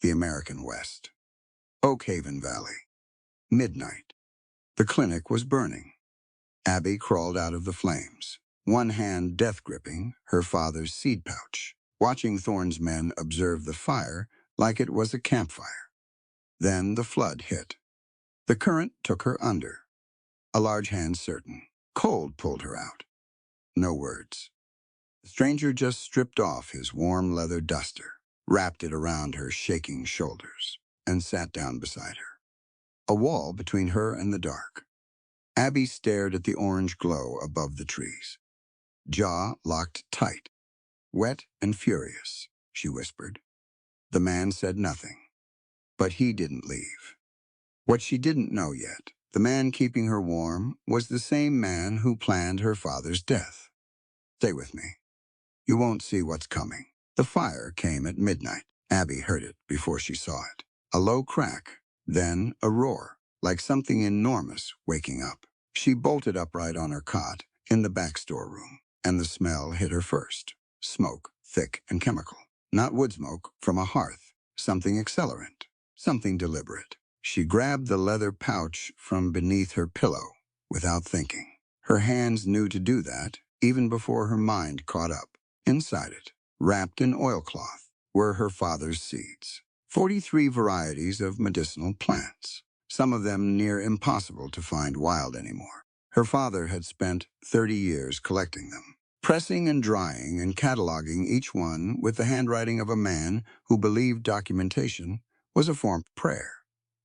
the American West. Oak Haven Valley. Midnight. The clinic was burning. Abby crawled out of the flames, one hand death-gripping her father's seed pouch, watching Thorne's men observe the fire like it was a campfire. Then the flood hit. The current took her under. A large hand certain. Cold pulled her out. No words. The stranger just stripped off his warm leather duster, wrapped it around her shaking shoulders, and sat down beside her. A wall between her and the dark. Abby stared at the orange glow above the trees. Jaw locked tight. Wet and furious, she whispered. The man said nothing. But he didn't leave. What she didn't know yet, the man keeping her warm, was the same man who planned her father's death. Stay with me. You won't see what's coming. The fire came at midnight. Abby heard it before she saw it. A low crack, then a roar, like something enormous waking up. She bolted upright on her cot in the back storeroom, and the smell hit her first. Smoke, thick and chemical. Not wood smoke from a hearth. Something accelerant. Something deliberate. She grabbed the leather pouch from beneath her pillow without thinking. Her hands knew to do that even before her mind caught up. Inside it, wrapped in oilcloth, were her father's seeds. 43 varieties of medicinal plants, some of them near impossible to find wild anymore. Her father had spent 30 years collecting them, pressing and drying and cataloging each one with the handwriting of a man who believed documentation was a form of prayer.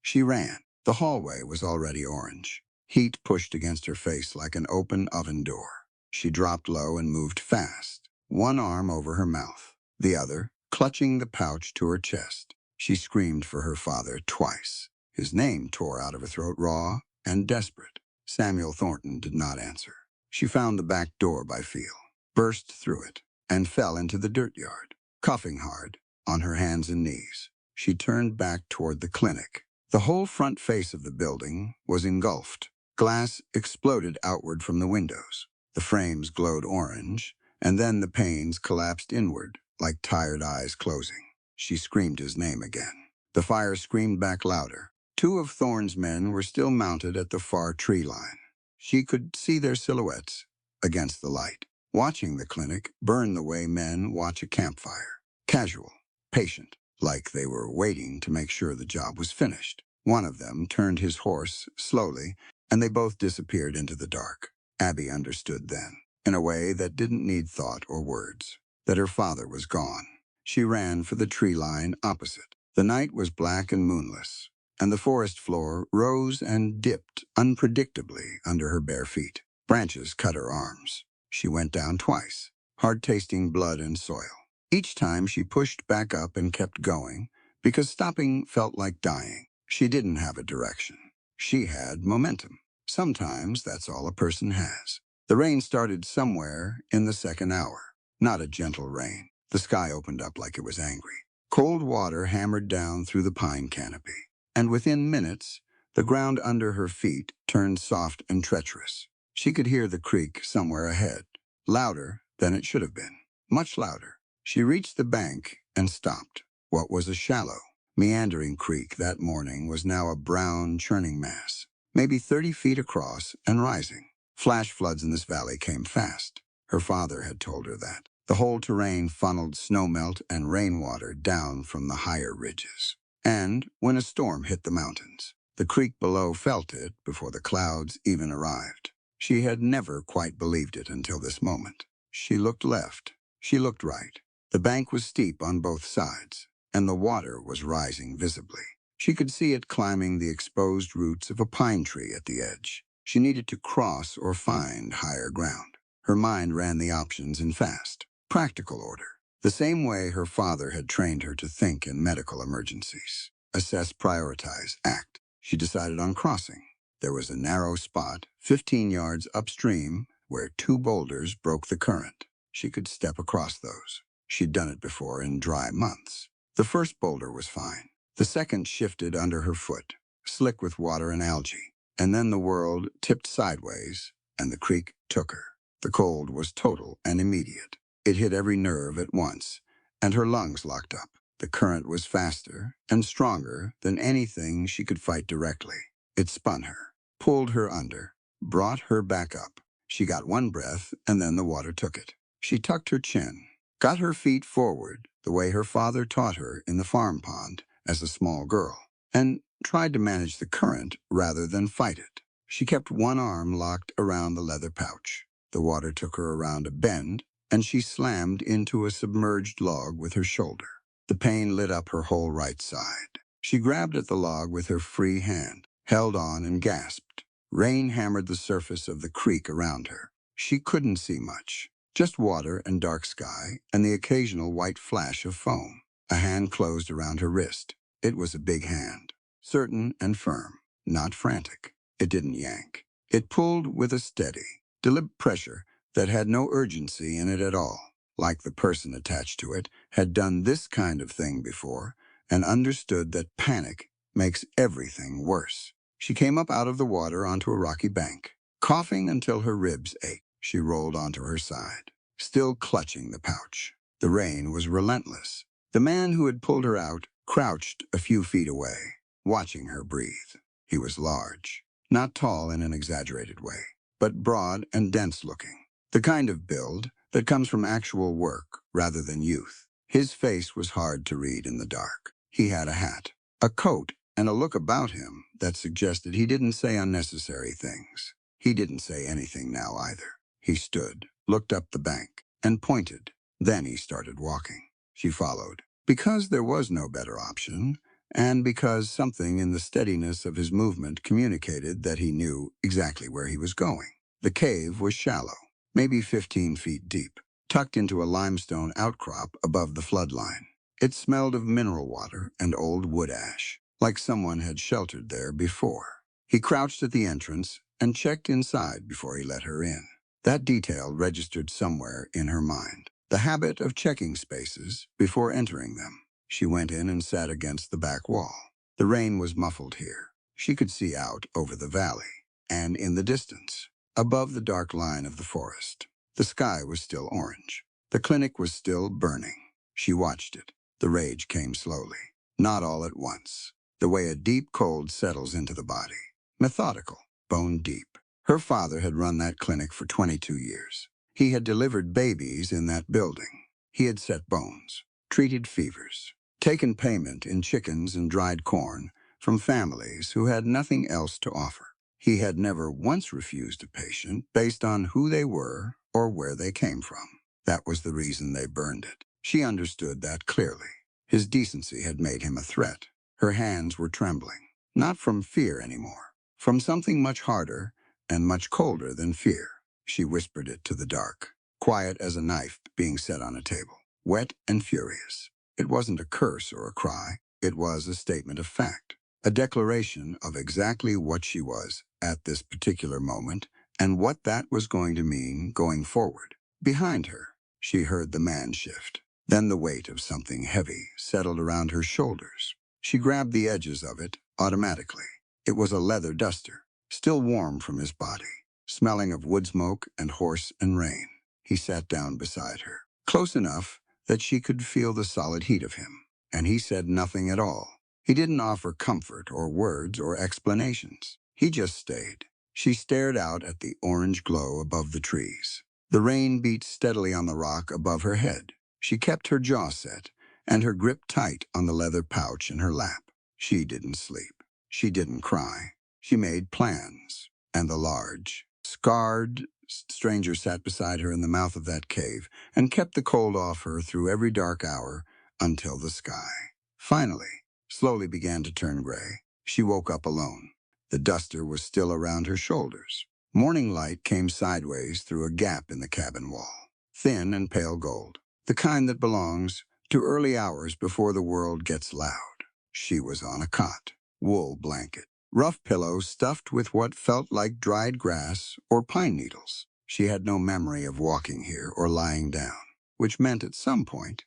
She ran. The hallway was already orange. Heat pushed against her face like an open oven door. She dropped low and moved fast, one arm over her mouth, the other clutching the pouch to her chest. She screamed for her father twice. His name tore out of her throat raw and desperate. Samuel Thornton did not answer. She found the back door by feel, burst through it, and fell into the dirt yard, coughing hard, on her hands and knees. She turned back toward the clinic. The whole front face of the building was engulfed. Glass exploded outward from the windows. The frames glowed orange, and then the panes collapsed inward, like tired eyes closing. She screamed his name again. The fire screamed back louder. 2 of Thorne's men were still mounted at the far tree line. She could see their silhouettes against the light, watching the clinic burn the way men watch a campfire. Casual, patient, like they were waiting to make sure the job was finished. One of them turned his horse slowly, and they both disappeared into the dark. Abby understood then, in a way that didn't need thought or words, that her father was gone. She ran for the tree line opposite. The night was black and moonless, and the forest floor rose and dipped unpredictably under her bare feet. Branches cut her arms. She went down twice, hard-tasting blood and soil. Each time she pushed back up and kept going, because stopping felt like dying. She didn't have a direction. She had momentum. Sometimes that's all a person has. The rain started somewhere in the second hour. Not a gentle rain. The sky opened up like it was angry. Cold water hammered down through the pine canopy. And within minutes, the ground under her feet turned soft and treacherous. She could hear the creek somewhere ahead, louder than it should have been, much louder. She reached the bank and stopped. What was a shallow, meandering creek that morning was now a brown, churning mass, maybe 30 feet across and rising. Flash floods in this valley came fast. Her father had told her that. The whole terrain funneled snowmelt and rainwater down from the higher ridges. And when a storm hit the mountains, the creek below felt it before the clouds even arrived. She had never quite believed it until this moment. She looked left. She looked right. The bank was steep on both sides, and the water was rising visibly. She could see it climbing the exposed roots of a pine tree at the edge. She needed to cross or find higher ground. Her mind ran the options in fast, practical order, the same way her father had trained her to think in medical emergencies. Assess, prioritize, act. She decided on crossing. There was a narrow spot, 15 yards upstream, where 2 boulders broke the current. She could step across those. She'd done it before in dry months. The first boulder was fine. The second shifted under her foot, slick with water and algae. And then the world tipped sideways, and the creek took her. The cold was total and immediate. It hit every nerve at once, and her lungs locked up. The current was faster and stronger than anything she could fight directly. It spun her, pulled her under, brought her back up. She got one breath, and then the water took it. She tucked her chin, got her feet forward the way her father taught her in the farm pond as a small girl, and tried to manage the current rather than fight it. She kept one arm locked around the leather pouch. The water took her around a bend, and she slammed into a submerged log with her shoulder. The pain lit up her whole right side. She grabbed at the log with her free hand, held on and gasped. Rain hammered the surface of the creek around her. She couldn't see much, just water and dark sky and the occasional white flash of foam. A hand closed around her wrist. It was a big hand, certain and firm, not frantic. It didn't yank. It pulled with a steady, deliberate pressure that had no urgency in it at all, like the person attached to it had done this kind of thing before and understood that panic makes everything worse. She came up out of the water onto a rocky bank. Coughing until her ribs ached, she rolled onto her side, still clutching the pouch. The rain was relentless. The man who had pulled her out crouched a few feet away, watching her breathe. He was large, not tall in an exaggerated way, but broad and dense-looking, the kind of build that comes from actual work rather than youth. His face was hard to read in the dark. He had a hat, a coat, and a look about him that suggested he didn't say unnecessary things. He didn't say anything now either. He stood, looked up the bank, and pointed. Then he started walking. She followed. Because there was no better option, and because something in the steadiness of his movement communicated that he knew exactly where he was going. The cave was shallow, maybe 15 feet deep, tucked into a limestone outcrop above the floodline. It smelled of mineral water and old wood ash, like someone had sheltered there before. He crouched at the entrance and checked inside before he let her in. That detail registered somewhere in her mind, the habit of checking spaces before entering them. She went in and sat against the back wall. The rain was muffled here. She could see out over the valley, and in the distance, above the dark line of the forest. The sky was still orange. The clinic was still burning. She watched it. The rage came slowly, not all at once, the way a deep cold settles into the body. Methodical, bone deep. Her father had run that clinic for 22 years. He had delivered babies in that building. He had set bones, treated fevers, taken payment in chickens and dried corn from families who had nothing else to offer. He had never once refused a patient based on who they were or where they came from. That was the reason they burned it. She understood that clearly. His decency had made him a threat. Her hands were trembling, not from fear anymore, from something much harder and much colder than fear. She whispered it to the dark, quiet as a knife being set on a table, wet and furious. It wasn't a curse or a cry. It was a statement of fact, a declaration of exactly what she was at this particular moment and what that was going to mean going forward. Behind her, she heard the man shift. Then the weight of something heavy settled around her shoulders. She grabbed the edges of it automatically. It was a leather duster, still warm from his body, smelling of wood smoke and horse and rain. He sat down beside her, close enough that she could feel the solid heat of him, and he said nothing at all. He didn't offer comfort or words or explanations. He just stayed. She stared out at the orange glow above the trees. The rain beat steadily on the rock above her head. She kept her jaw set and her grip tight on the leather pouch in her lap. She didn't sleep. She didn't cry. She made plans. And the large, scarred stranger sat beside her in the mouth of that cave and kept the cold off her through every dark hour until the sky finally, slowly began to turn gray. She woke up alone. The duster was still around her shoulders. Morning light came sideways through a gap in the cabin wall, thin and pale gold, the kind that belongs to early hours before the world gets loud. She was on a cot, wool blanket, rough pillows stuffed with what felt like dried grass or pine needles. She had no memory of walking here or lying down, which meant at some point,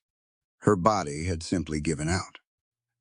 her body had simply given out.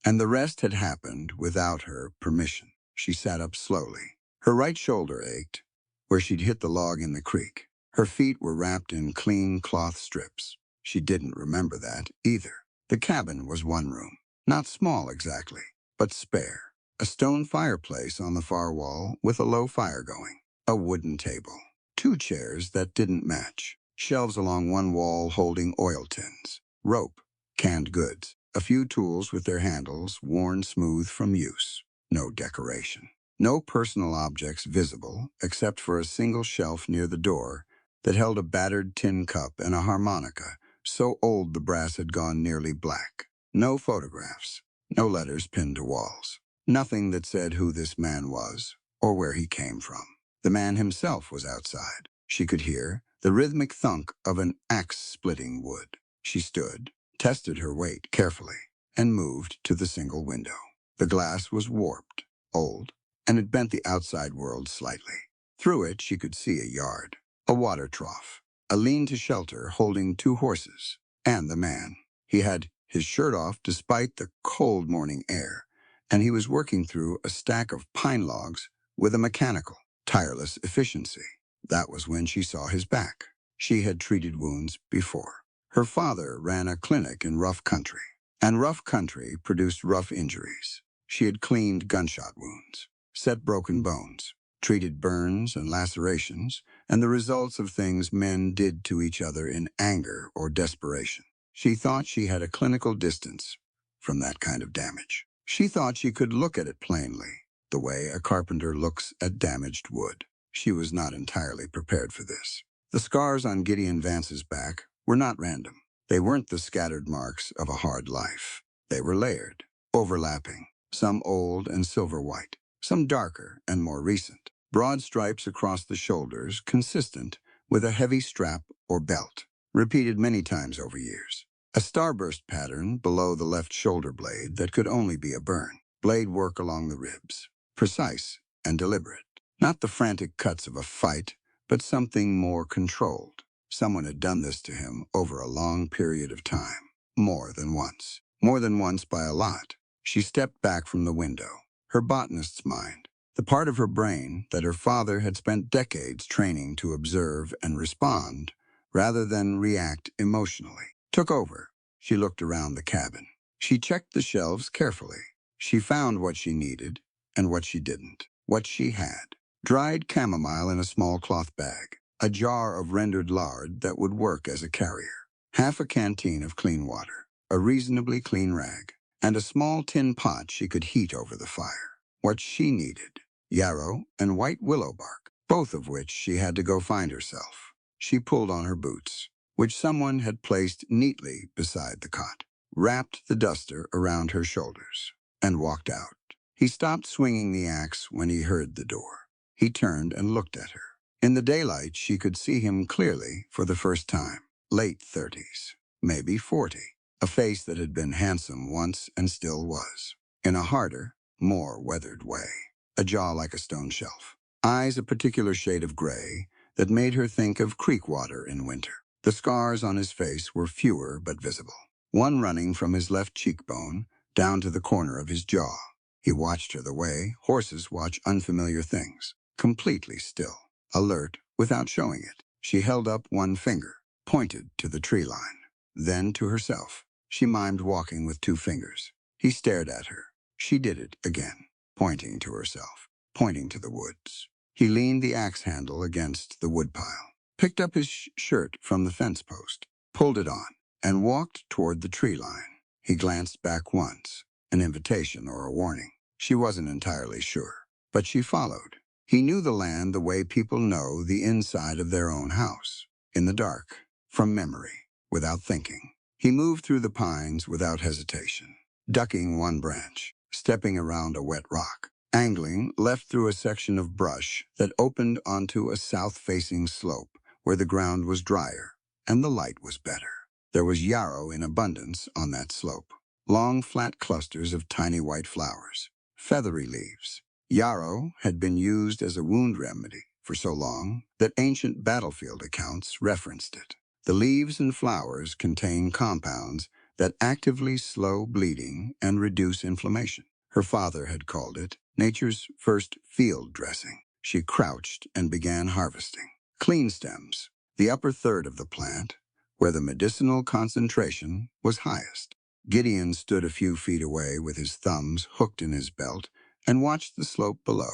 And the rest had happened without her permission. She sat up slowly. Her right shoulder ached, where she'd hit the log in the creek. Her feet were wrapped in clean cloth strips. She didn't remember that either. The cabin was one room, not small exactly, but spare. A stone fireplace on the far wall with a low fire going. A wooden table. Two chairs that didn't match. Shelves along one wall holding oil tins. Rope. Canned goods. A few tools with their handles worn smooth from use. No decoration. No personal objects visible except for a single shelf near the door that held a battered tin cup and a harmonica, so old the brass had gone nearly black. No photographs. No letters pinned to walls. Nothing that said who this man was or where he came from. The man himself was outside. She could hear the rhythmic thunk of an axe splitting wood. She stood, tested her weight carefully, and moved to the single window. The glass was warped, old, and it bent the outside world slightly. Through it she could see a yard, a water trough, a lean-to shelter holding two horses, and the man. He had his shirt off despite the cold morning air, and he was working through a stack of pine logs with a mechanical, tireless efficiency. That was when she saw his back. She had treated wounds before. Her father ran a clinic in rough country, and rough country produced rough injuries. She had cleaned gunshot wounds, set broken bones, treated burns and lacerations, and the results of things men did to each other in anger or desperation. She thought she had a clinical distance from that kind of damage. She thought she could look at it plainly, the way a carpenter looks at damaged wood. She was not entirely prepared for this. The scars on Gideon Vance's back were not random. They weren't the scattered marks of a hard life. They were layered, overlapping, some old and silver white, some darker and more recent. Broad stripes across the shoulders, consistent with a heavy strap or belt, repeated many times over years. A starburst pattern below the left shoulder blade that could only be a burn. Blade work along the ribs, precise and deliberate. Not the frantic cuts of a fight, but something more controlled. Someone had done this to him over a long period of time. More than once. More than once by a lot. She stepped back from the window. Her botanist's mind, the part of her brain that her father had spent decades training to observe and respond rather than react emotionally, took over. She looked around the cabin. She checked the shelves carefully. She found what she needed and what she didn't. What she had. Dried chamomile in a small cloth bag. A jar of rendered lard that would work as a carrier. Half a canteen of clean water. A reasonably clean rag. And a small tin pot she could heat over the fire. What she needed. Yarrow and white willow bark, both of which she had to go find herself. She pulled on her boots, which someone had placed neatly beside the cot, wrapped the duster around her shoulders, and walked out. He stopped swinging the axe when he heard the door. He turned and looked at her. In the daylight, she could see him clearly for the first time. Late 30s, maybe 40. A face that had been handsome once and still was. In a harder, more weathered way. A jaw like a stone shelf. Eyes a particular shade of gray that made her think of creek water in winter. The scars on his face were fewer but visible. One running from his left cheekbone down to the corner of his jaw. He watched her the way horses watch unfamiliar things. Completely still. Alert, without showing it. She held up one finger, pointed to the tree line. Then to herself. She mimed walking with two fingers. He stared at her. She did it again, pointing to herself, pointing to the woods. He leaned the axe handle against the woodpile, picked up his shirt from the fence post, pulled it on, and walked toward the tree line. He glanced back once, an invitation or a warning. She wasn't entirely sure, but she followed. He knew the land the way people know the inside of their own house, in the dark, from memory, without thinking. He moved through the pines without hesitation, ducking one branch, stepping around a wet rock, angling left through a section of brush that opened onto a south-facing slope where the ground was drier and the light was better. There was yarrow in abundance on that slope, long flat clusters of tiny white flowers, feathery leaves. Yarrow had been used as a wound remedy for so long that ancient battlefield accounts referenced it. The leaves and flowers contain compounds that actively slow bleeding and reduce inflammation. Her father had called it nature's first field dressing. She crouched and began harvesting. Clean stems, the upper third of the plant, where the medicinal concentration was highest. Gideon stood a few feet away with his thumbs hooked in his belt and watched the slope below.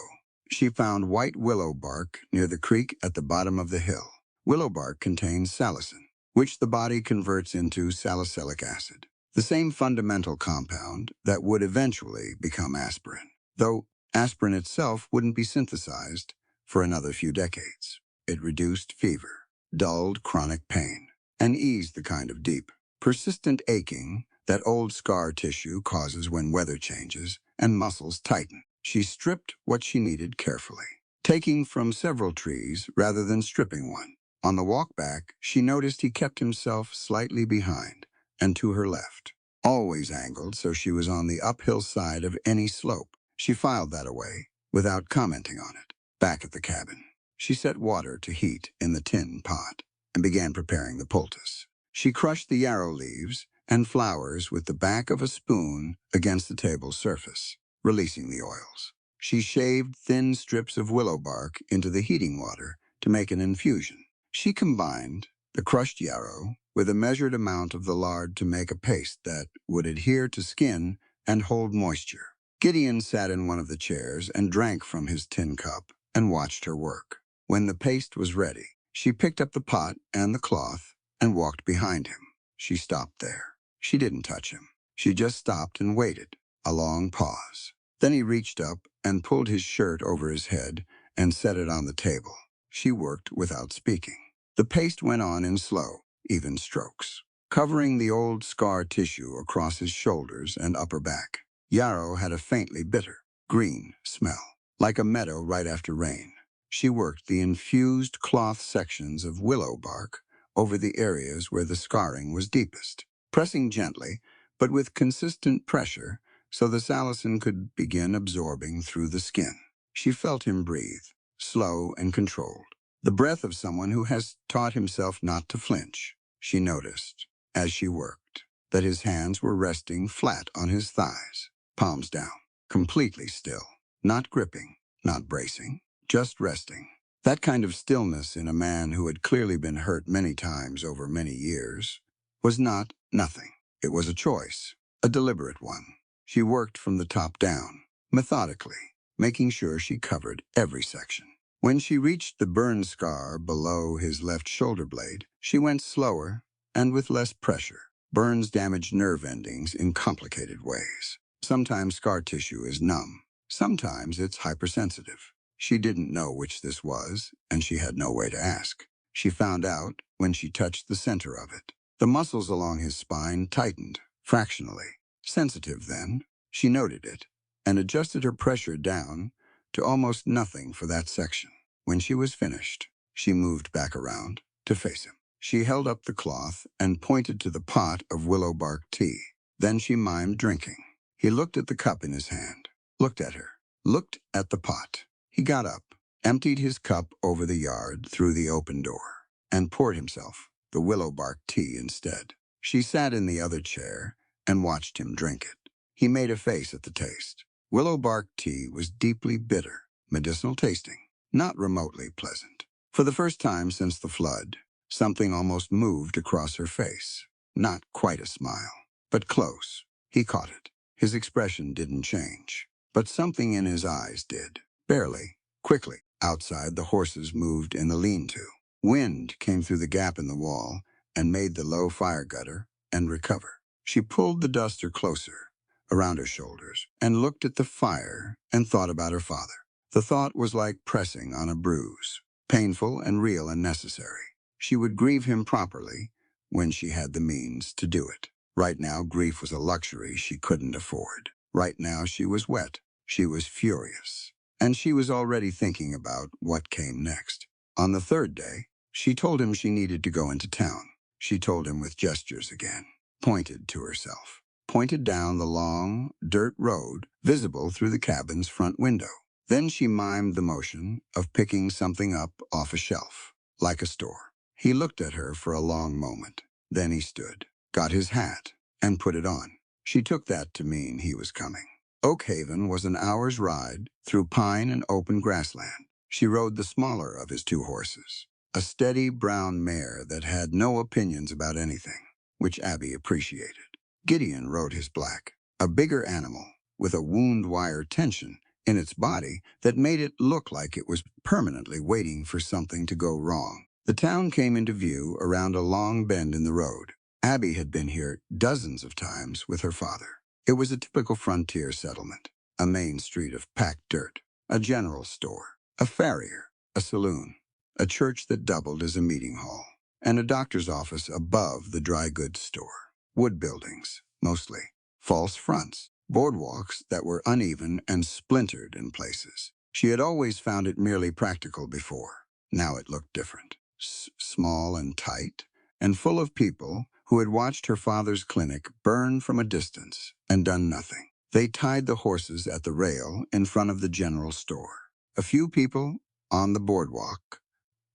She found white willow bark near the creek at the bottom of the hill. Willow bark contains salicin, which the body converts into salicylic acid, the same fundamental compound that would eventually become aspirin, though aspirin itself wouldn't be synthesized for another few decades. It reduced fever, dulled chronic pain, and eased the kind of deep, persistent aching that old scar tissue causes when weather changes and muscles tighten. She stripped what she needed carefully, taking from several trees rather than stripping one. On the walk back, she noticed he kept himself slightly behind and to her left, always angled so she was on the uphill side of any slope. She filed that away without commenting on it. Back at the cabin, she set water to heat in the tin pot and began preparing the poultice. She crushed the yarrow leaves and flowers with the back of a spoon against the table's surface, releasing the oils. She shaved thin strips of willow bark into the heating water to make an infusion. She combined the crushed yarrow with a measured amount of the lard to make a paste that would adhere to skin and hold moisture. Gideon sat in one of the chairs and drank from his tin cup and watched her work. When the paste was ready, she picked up the pot and the cloth and walked behind him. She stopped there. She didn't touch him. She just stopped and waited. A long pause. Then he reached up and pulled his shirt over his head and set it on the table. She worked without speaking. The paste went on in slow, even strokes, covering the old scar tissue across his shoulders and upper back. Yarrow had a faintly bitter, green smell, like a meadow right after rain. She worked the infused cloth sections of willow bark over the areas where the scarring was deepest, pressing gently, but with consistent pressure, so the salicin could begin absorbing through the skin. She felt him breathe, slow and controlled, the breath of someone who has taught himself not to flinch. She noticed, as she worked, that his hands were resting flat on his thighs, palms down, completely still, not gripping, not bracing, just resting. That kind of stillness in a man who had clearly been hurt many times over many years was not nothing. It was a choice, a deliberate one. She worked from the top down, methodically, making sure she covered every section. When she reached the burn scar below his left shoulder blade, she went slower and with less pressure. Burns damage nerve endings in complicated ways. Sometimes scar tissue is numb. Sometimes it's hypersensitive. She didn't know which this was, and she had no way to ask. She found out when she touched the center of it. The muscles along his spine tightened, fractionally. Sensitive then, she noted it, and adjusted her pressure down to almost nothing for that section. When she was finished, she moved back around to face him. She held up the cloth and pointed to the pot of willow bark tea. Then she mimed drinking. He looked at the cup in his hand, looked at her, looked at the pot. He got up, emptied his cup over the yard through the open door, and poured himself the willow bark tea instead. She sat in the other chair and watched him drink it. He made a face at the taste. Willow bark tea was deeply bitter, medicinal tasting, not remotely pleasant. For the first time since the flood, something almost moved across her face. Not quite a smile, but close. He caught it. His expression didn't change, but something in his eyes did. Barely. Quickly. Outside, the horses moved in the lean-to. Wind came through the gap in the wall and made the low fire gutter and recover. She pulled the duster closer, around her shoulders, and looked at the fire and thought about her father. The thought was like pressing on a bruise, painful and real and necessary. She would grieve him properly when she had the means to do it. Right now, grief was a luxury she couldn't afford. Right now, she was wet. She was furious. And she was already thinking about what came next. On the third day, she told him she needed to go into town. She told him with gestures again, pointed to herself, pointed down the long, dirt road visible through the cabin's front window. Then she mimed the motion of picking something up off a shelf, like a store. He looked at her for a long moment. Then he stood, got his hat, and put it on. She took that to mean he was coming. Oak Haven was an hour's ride through pine and open grassland. She rode the smaller of his two horses, a steady brown mare that had no opinions about anything, which Abby appreciated. Gideon rode his black, a bigger animal with a wound wire tension in its body that made it look like it was permanently waiting for something to go wrong. The town came into view around a long bend in the road. Abby had been here dozens of times with her father. It was a typical frontier settlement, a main street of packed dirt, a general store, a farrier, a saloon, a church that doubled as a meeting hall, and a doctor's office above the dry goods store. Wood buildings, mostly, false fronts, boardwalks that were uneven and splintered in places. She had always found it merely practical before. Now it looked different, small and tight, and full of people who had watched her father's clinic burn from a distance and done nothing. They tied the horses at the rail in front of the general store. A few people on the boardwalk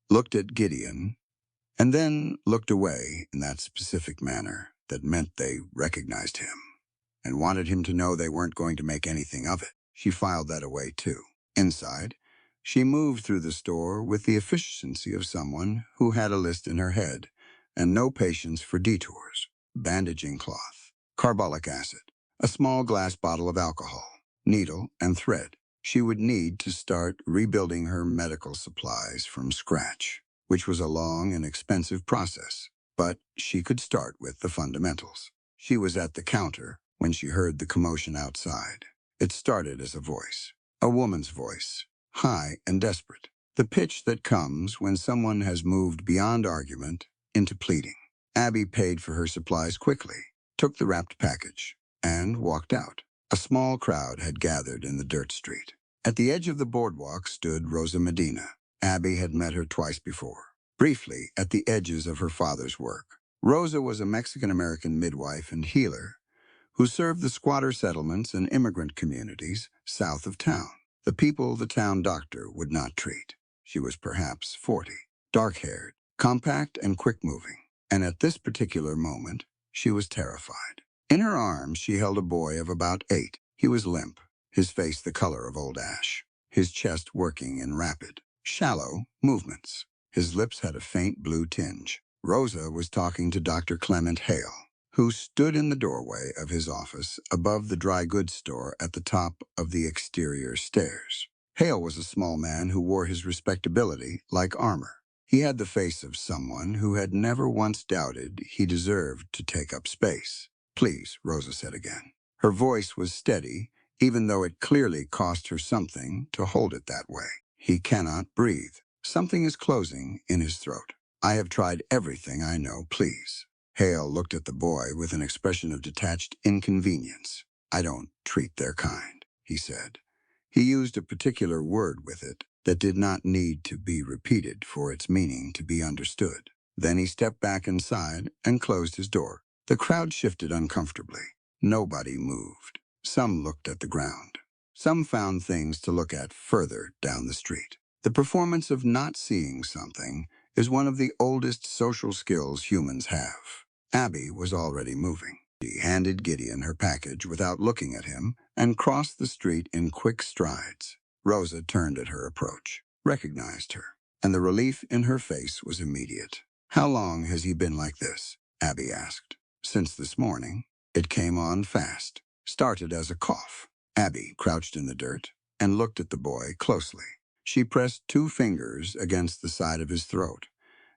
looked at Gideon and then looked away in that specific manner that meant they recognized him and wanted him to know they weren't going to make anything of it. She filed that away too. Inside, she moved through the store with the efficiency of someone who had a list in her head and no patience for detours. Bandaging cloth, carbolic acid, a small glass bottle of alcohol, needle and thread. She would need to start rebuilding her medical supplies from scratch, which was a long and expensive process, but she could start with the fundamentals. She was at the counter when she heard the commotion outside. It started as a woman's voice, high and desperate, the pitch that comes when someone has moved beyond argument into pleading. Abby paid for her supplies quickly, took the wrapped package, and walked out. A small crowd had gathered in the dirt street. At the edge of the boardwalk stood Rosa Medina. Abby had met her twice before, briefly at the edges of her father's work. Rosa was a Mexican-American midwife and healer who served the squatter settlements and immigrant communities south of town, the people the town doctor would not treat. She was perhaps 40, dark-haired, compact and quick-moving, and at this particular moment, she was terrified. In her arms, she held a boy of about 8. He was limp, his face the color of old ash, his chest working in rapid, shallow movements. His lips had a faint blue tinge. Rosa was talking to Dr. Clement Hale, who stood in the doorway of his office above the dry goods store at the top of the exterior stairs. Hale was a small man who wore his respectability like armor. He had the face of someone who had never once doubted he deserved to take up space. "Please," Rosa said again. Her voice was steady, even though it clearly cost her something to hold it that way. "He cannot breathe. Something is closing in his throat. I have tried everything I know, please." Hale looked at the boy with an expression of detached inconvenience. "I don't treat their kind," he said. He used a particular word with it that did not need to be repeated for its meaning to be understood. Then he stepped back inside and closed his door. The crowd shifted uncomfortably. Nobody moved. Some looked at the ground. Some found things to look at further down the street. The performance of not seeing something is one of the oldest social skills humans have. Abby was already moving. She handed Gideon her package without looking at him and crossed the street in quick strides. Rosa turned at her approach, recognized her, and the relief in her face was immediate. "How long has he been like this?" Abby asked. "Since this morning." It came on fast. Started as a cough. Abby crouched in the dirt and looked at the boy closely. She pressed 2 fingers against the side of his throat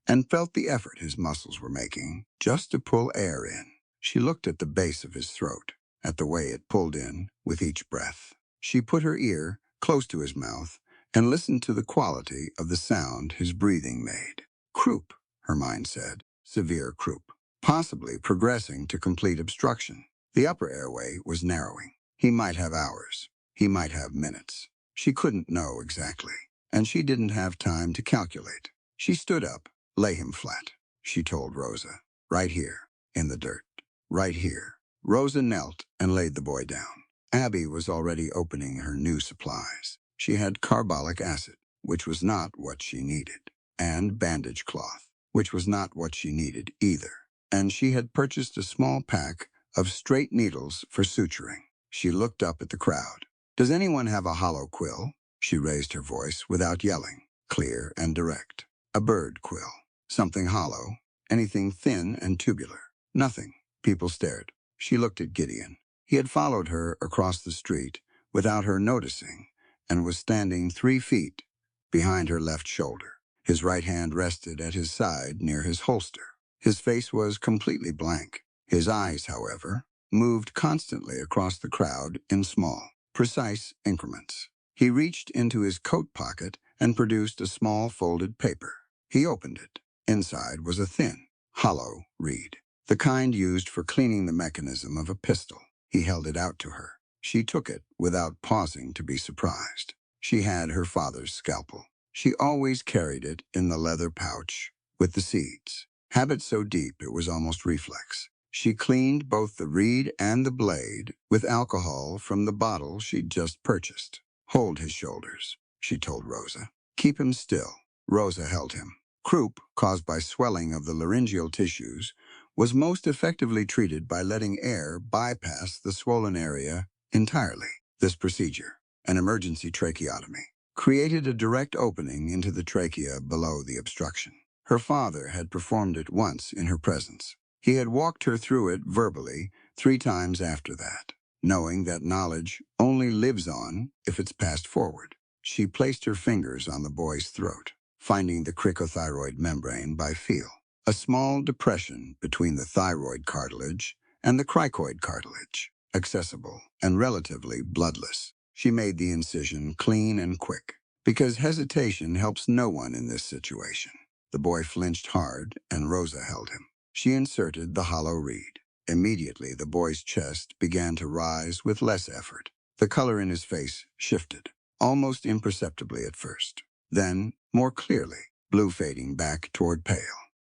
and felt the effort his muscles were making just to pull air in. She looked at the base of his throat, at the way it pulled in with each breath. She put her ear close to his mouth and listened to the quality of the sound his breathing made. Croup, her mind said, severe croup, possibly progressing to complete obstruction. The upper airway was narrowing. He might have hours. He might have minutes. She couldn't know exactly, and she didn't have time to calculate. She stood up. "Lay him flat," she told Rosa. "Right here, in the dirt. Right here." Rosa knelt and laid the boy down. Abby was already opening her new supplies. She had carbolic acid, which was not what she needed, and bandage cloth, which was not what she needed either. And she had purchased a small pack of straight needles for suturing. She looked up at the crowd. "Does anyone have a hollow quill?" She raised her voice without yelling, clear and direct. "A bird quill. Something hollow, anything thin and tubular." Nothing. People stared. She looked at Gideon. He had followed her across the street without her noticing and was standing 3 feet behind her left shoulder. His right hand rested at his side near his holster. His face was completely blank. His eyes, however, moved constantly across the crowd in small, precise increments. He reached into his coat pocket and produced a small folded paper. He opened it. Inside was a thin, hollow reed, the kind used for cleaning the mechanism of a pistol. He held it out to her. She took it without pausing to be surprised. She had her father's scalpel. She always carried it in the leather pouch with the seeds. Habit so deep it was almost reflex. She cleaned both the reed and the blade with alcohol from the bottle she'd just purchased. Hold his shoulders, she told Rosa. Keep him still. Rosa held him. Croup, caused by swelling of the laryngeal tissues, was most effectively treated by letting air bypass the swollen area entirely. This procedure, an emergency tracheotomy, created a direct opening into the trachea below the obstruction. Her father had performed it once in her presence. He had walked her through it verbally 3 times after that, knowing that knowledge only lives on if it's passed forward. She placed her fingers on the boy's throat, finding the cricothyroid membrane by feel, a small depression between the thyroid cartilage and the cricoid cartilage, accessible and relatively bloodless. She made the incision clean and quick, because hesitation helps no one in this situation. The boy flinched hard, and Rosa held him. She inserted the hollow reed. Immediately, the boy's chest began to rise with less effort. The color in his face shifted, almost imperceptibly at first. Then, more clearly, blue fading back toward pale.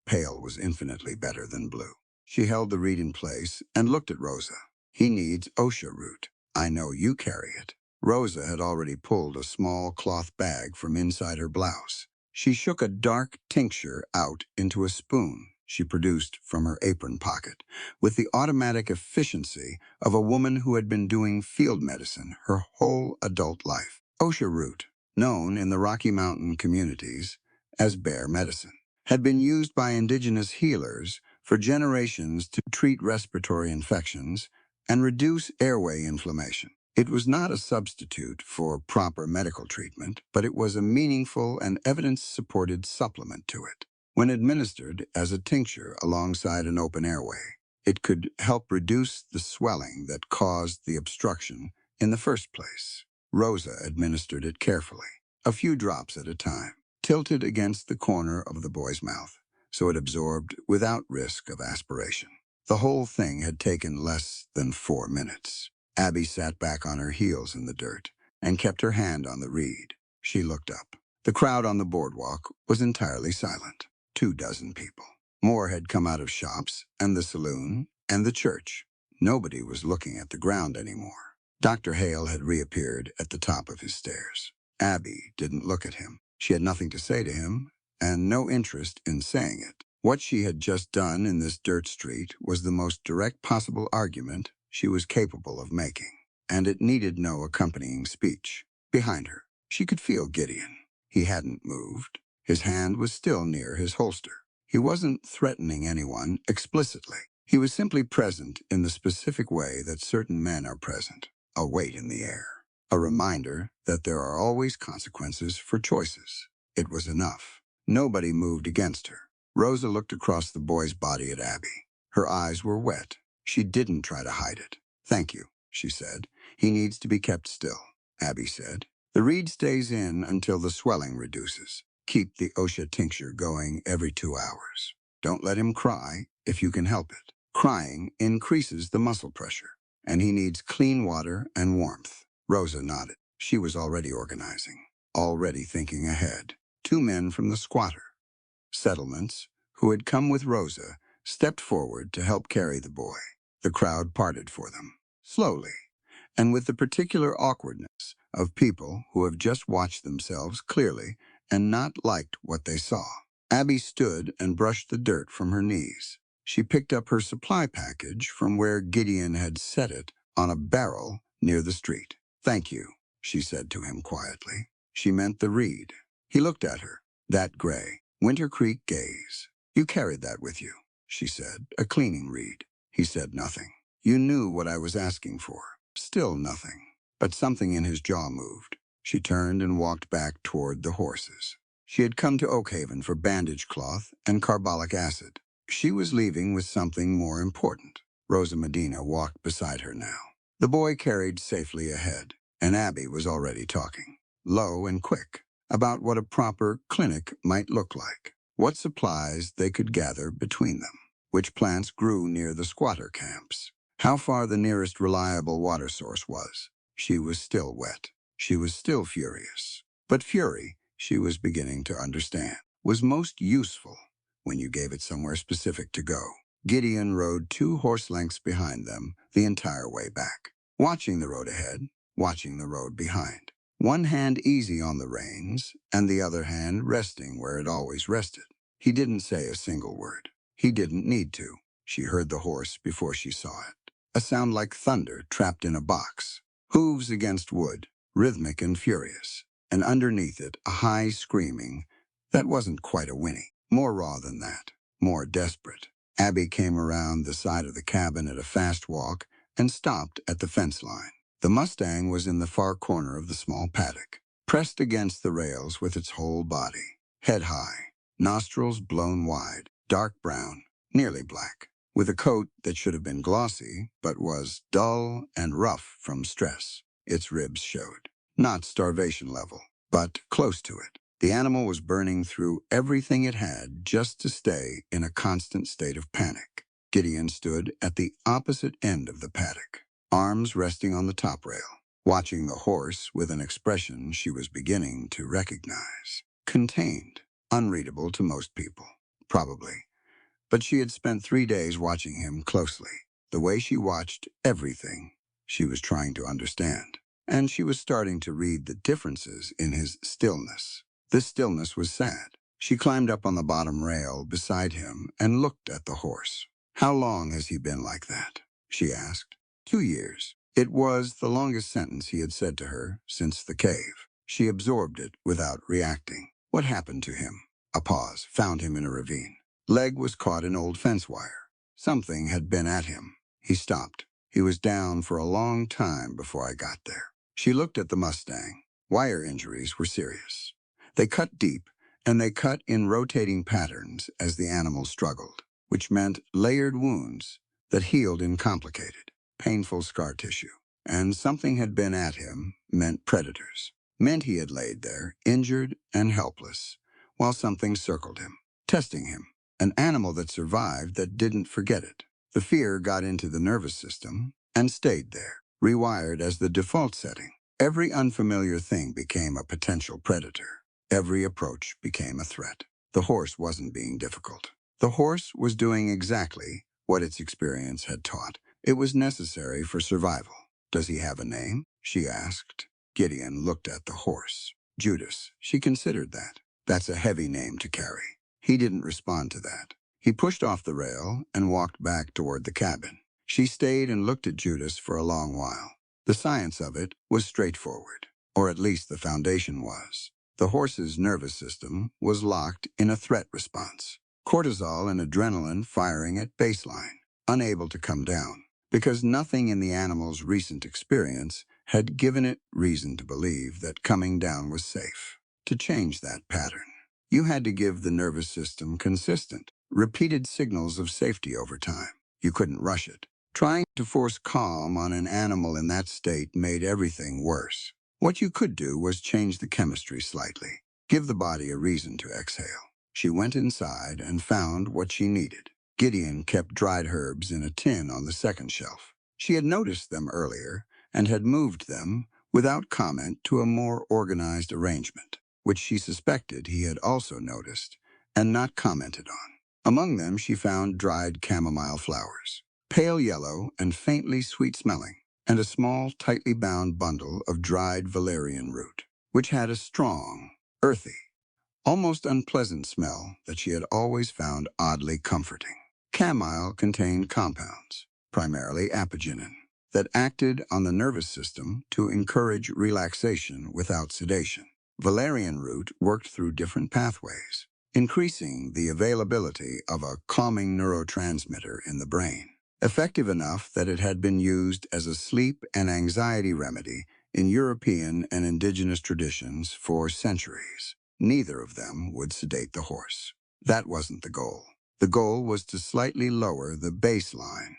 Pale was infinitely better than blue. She held the reed in place and looked at Rosa. He needs OSHA root. I know you carry it. Rosa had already pulled a small cloth bag from inside her blouse. She shook a dark tincture out into a spoon she produced from her apron pocket, with the automatic efficiency of a woman who had been doing field medicine her whole adult life. OSHA root, known in the Rocky Mountain communities as bear medicine, had been used by indigenous healers for generations to treat respiratory infections and reduce airway inflammation. It was not a substitute for proper medical treatment, but it was a meaningful and evidence-supported supplement to it. When administered as a tincture alongside an open airway, it could help reduce the swelling that caused the obstruction in the first place. Rosa administered it carefully, a few drops at a time, tilted against the corner of the boy's mouth, so it absorbed without risk of aspiration. The whole thing had taken less than 4 minutes. Abby sat back on her heels in the dirt and kept her hand on the reed. She looked up. The crowd on the boardwalk was entirely silent. 24 people. More had come out of shops and the saloon and the church. Nobody was looking at the ground anymore. Dr. Hale had reappeared at the top of his stairs. Abby didn't look at him. She had nothing to say to him and no interest in saying it. What she had just done in this dirt street was the most direct possible argument she was capable of making, and it needed no accompanying speech. Behind her, she could feel Gideon. He hadn't moved. His hand was still near his holster. He wasn't threatening anyone explicitly. He was simply present in the specific way that certain men are present, a weight in the air, a reminder that there are always consequences for choices. It was enough. Nobody moved against her. Rosa looked across the boy's body at Abby. Her eyes were wet. She didn't try to hide it. Thank you, she said. He needs to be kept still, Abby said. The reed stays in until the swelling reduces. Keep the OSHA tincture going every 2 hours. Don't let him cry if you can help it. Crying increases the muscle pressure, and he needs clean water and warmth. Rosa nodded. She was already organizing, already thinking ahead. 2 men from the squatter settlements who had come with Rosa stepped forward to help carry the boy. The crowd parted for them, slowly, and with the particular awkwardness of people who have just watched themselves clearly and not liked what they saw. Abby stood and brushed the dirt from her knees. She picked up her supply package from where Gideon had set it on a barrel near the street. Thank you, she said to him quietly. She meant the reed. He looked at her, that gray, Winter Creek gaze. You carried that with you, she said, a cleaning reed. He said nothing. You knew what I was asking for. Still nothing. But something in his jaw moved. She turned and walked back toward the horses. She had come to Oakhaven for bandage cloth and carbolic acid. She was leaving with something more important. Rosa Medina walked beside her now. The boy carried safely ahead, and Abby was already talking, low and quick, about what a proper clinic might look like, what supplies they could gather between them, which plants grew near the squatter camps, how far the nearest reliable water source was. She was still wet. She was still furious. But fury, she was beginning to understand, was most useful when you gave it somewhere specific to go. Gideon rode 2 horse lengths behind them the entire way back, watching the road ahead, watching the road behind. One hand easy on the reins, and the other hand resting where it always rested. He didn't say a single word. He didn't need to. She heard the horse before she saw it. A sound like thunder trapped in a box. Hooves against wood, rhythmic and furious. And underneath it, a high screaming that wasn't quite a whinny. More raw than that. More desperate. Abby came around the side of the cabin at a fast walk and stopped at the fence line. The Mustang was in the far corner of the small paddock, pressed against the rails with its whole body, head high, nostrils blown wide, dark brown, nearly black, with a coat that should have been glossy but was dull and rough from stress. Its ribs showed. Not starvation level, but close to it. The animal was burning through everything it had just to stay in a constant state of panic. Gideon stood at the opposite end of the paddock, arms resting on the top rail, watching the horse with an expression she was beginning to recognize. Contained, unreadable to most people, probably. But she had spent 3 days watching him closely. The way she watched everything, she was trying to understand. And she was starting to read the differences in his stillness. This stillness was sad. She climbed up on the bottom rail beside him and looked at the horse. "How long has he been like that?" she asked. 2 years. It was the longest sentence he had said to her since the cave. She absorbed it without reacting. What happened to him? A pause found him in a ravine. Leg was caught in old fence wire. Something had been at him. He stopped. He was down for a long time before I got there. She looked at the Mustang. Wire injuries were serious. They cut deep, and they cut in rotating patterns as the animal struggled, which meant layered wounds that healed in complicated, painful scar tissue. And something had been at him meant predators. Meant he had laid there, injured and helpless, while something circled him, testing him. An animal that survived that didn't forget it. The fear got into the nervous system and stayed there, rewired as the default setting. Every unfamiliar thing became a potential predator. Every approach became a threat. The horse wasn't being difficult. The horse was doing exactly what its experience had taught. It was necessary for survival. "Does he have a name?" she asked. Gideon looked at the horse. "Judas." She considered that. "That's a heavy name to carry." He didn't respond to that. He pushed off the rail and walked back toward the cabin. She stayed and looked at Judas for a long while. The science of it was straightforward, or at least the foundation was. The horse's nervous system was locked in a threat response. Cortisol and adrenaline firing at baseline, unable to come down, because nothing in the animal's recent experience had given it reason to believe that coming down was safe. To change that pattern, you had to give the nervous system consistent, repeated signals of safety over time. You couldn't rush it. Trying to force calm on an animal in that state made everything worse. What you could do was change the chemistry slightly. Give the body a reason to exhale. She went inside and found what she needed. Gideon kept dried herbs in a tin on the second shelf. She had noticed them earlier and had moved them without comment to a more organized arrangement, which she suspected he had also noticed and not commented on. Among them she found dried chamomile flowers, pale yellow and faintly sweet-smelling, and a small, tightly bound bundle of dried valerian root, which had a strong, earthy, almost unpleasant smell that she had always found oddly comforting. Chamomile contained compounds, primarily apigenin, that acted on the nervous system to encourage relaxation without sedation. Valerian root worked through different pathways, increasing the availability of a calming neurotransmitter in the brain. effective enough that it had been used as a sleep and anxiety remedy in European and indigenous traditions for centuries. Neither of them would sedate the horse. That wasn't the goal. The goal was to slightly lower the baseline,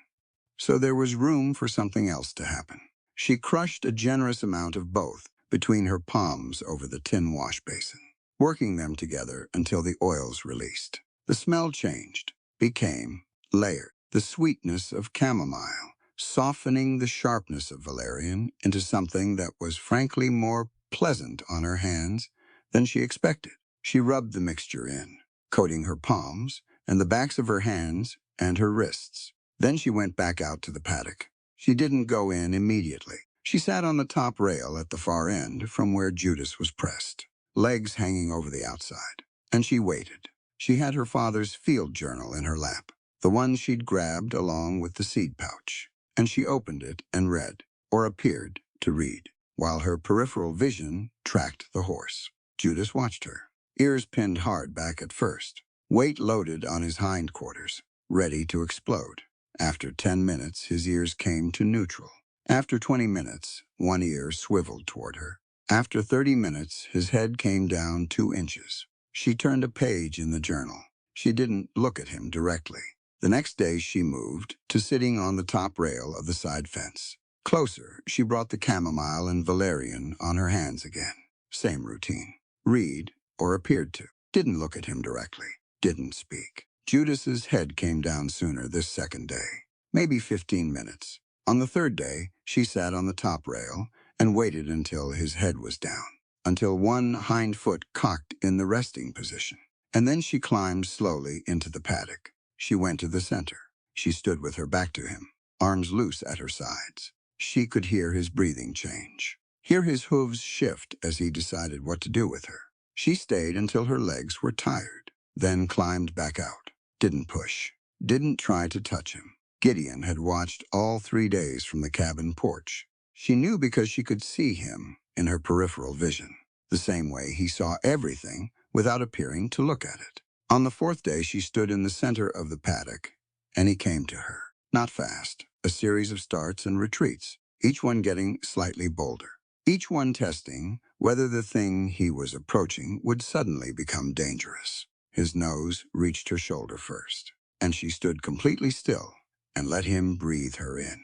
so there was room for something else to happen. She crushed a generous amount of both between her palms over the tin wash basin, working them together until the oils released. The smell changed, became layered. The sweetness of chamomile, softening the sharpness of valerian into something that was frankly more pleasant on her hands than she expected. She rubbed the mixture in, coating her palms and the backs of her hands and her wrists. Then she went back out to the paddock. She didn't go in immediately. She sat on the top rail at the far end from where Judas was pressed, legs hanging over the outside, and she waited. She had her father's field journal in her lap, the one she'd grabbed along with the seed pouch, and she opened it and read, or appeared to read, while her peripheral vision tracked the horse. Judas watched her, ears pinned hard back at first, weight loaded on his hindquarters, ready to explode. After 10 minutes, his ears came to neutral. After 20 minutes, one ear swiveled toward her. After 30 minutes, his head came down 2 inches. She turned a page in the journal. She didn't look at him directly. The next day, she moved to sitting on the top rail of the side fence. Closer, she brought the chamomile and valerian on her hands again. Same routine. Read, or appeared to. Didn't look at him directly. Didn't speak. Judas's head came down sooner this second day, maybe 15 minutes. On the third day, she sat on the top rail and waited until his head was down, until one hind foot cocked in the resting position. And then she climbed slowly into the paddock. She went to the center. She stood with her back to him, arms loose at her sides. She could hear his breathing change, hear his hooves shift as he decided what to do with her. She stayed until her legs were tired, then climbed back out. Didn't push, didn't try to touch him. Gideon had watched all 3 days from the cabin porch. She knew because she could see him in her peripheral vision, the same way he saw everything without appearing to look at it. On the 4th day, she stood in the center of the paddock, and he came to her. Not fast, a series of starts and retreats, each one getting slightly bolder, each one testing whether the thing he was approaching would suddenly become dangerous. His nose reached her shoulder first, and she stood completely still and let him breathe her in.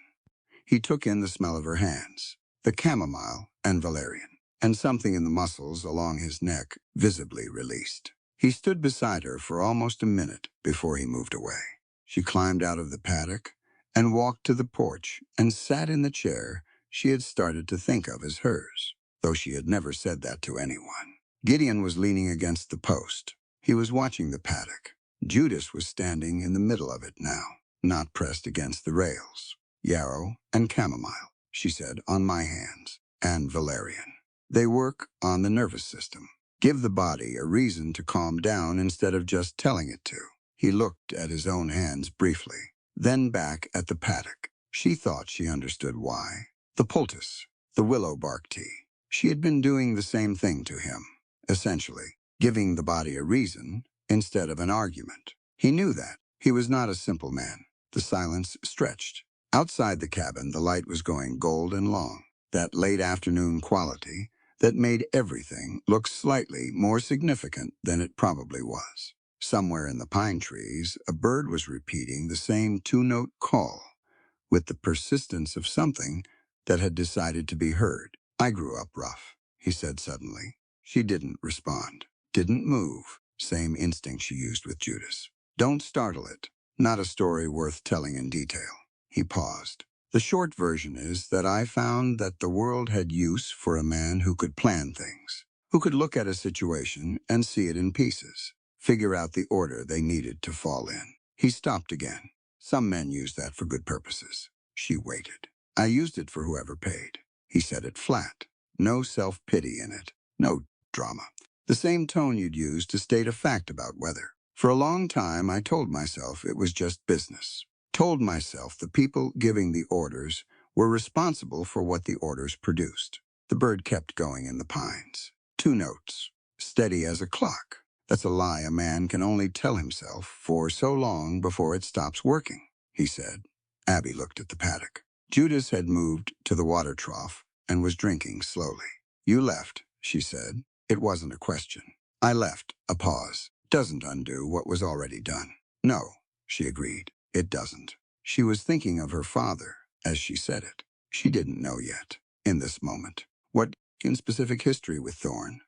He took in the smell of her hands, the chamomile and valerian, and something in the muscles along his neck visibly released. He stood beside her for almost a minute before he moved away. She climbed out of the paddock and walked to the porch and sat in the chair she had started to think of as hers, though she had never said that to anyone. Gideon was leaning against the post. He was watching the paddock. Judas was standing in the middle of it now, not pressed against the rails. Yarrow and chamomile, she said, on my hands, and valerian. They work on the nervous system. Give the body a reason to calm down instead of just telling it to. He looked at his own hands briefly, then back at the paddock. She thought she understood why. The poultice, the willow bark tea. She had been doing the same thing to him, essentially, giving the body a reason instead of an argument. He knew that. He was not a simple man. The silence stretched. Outside the cabin, the light was going gold and long, that late afternoon quality that made everything look slightly more significant than it probably was. Somewhere in the pine trees, a bird was repeating the same 2-note call with the persistence of something that had decided to be heard. I grew up rough, he said suddenly. She didn't respond, didn't move. Same instinct she used with Judas. Don't startle it. Not a story worth telling in detail. He paused. The short version is that I found that the world had use for a man who could plan things, who could look at a situation and see it in pieces, figure out the order they needed to fall in. He stopped again. Some men use that for good purposes. She waited. I used it for whoever paid. He said it flat. No self-pity in it. No drama. The same tone you'd use to state a fact about weather. For a long time, I told myself it was just business. Told myself the people giving the orders were responsible for what the orders produced. The bird kept going in the pines. 2 notes. Steady as a clock. That's a lie a man can only tell himself for so long before it stops working, he said. Abby looked at the paddock. Judas had moved to the water trough and was drinking slowly. You left, she said. It wasn't a question. I left. A pause. Doesn't undo what was already done. No, she agreed. It doesn't. She was thinking of her father as she said it. She didn't know yet, in this moment, what in specific history with Thorne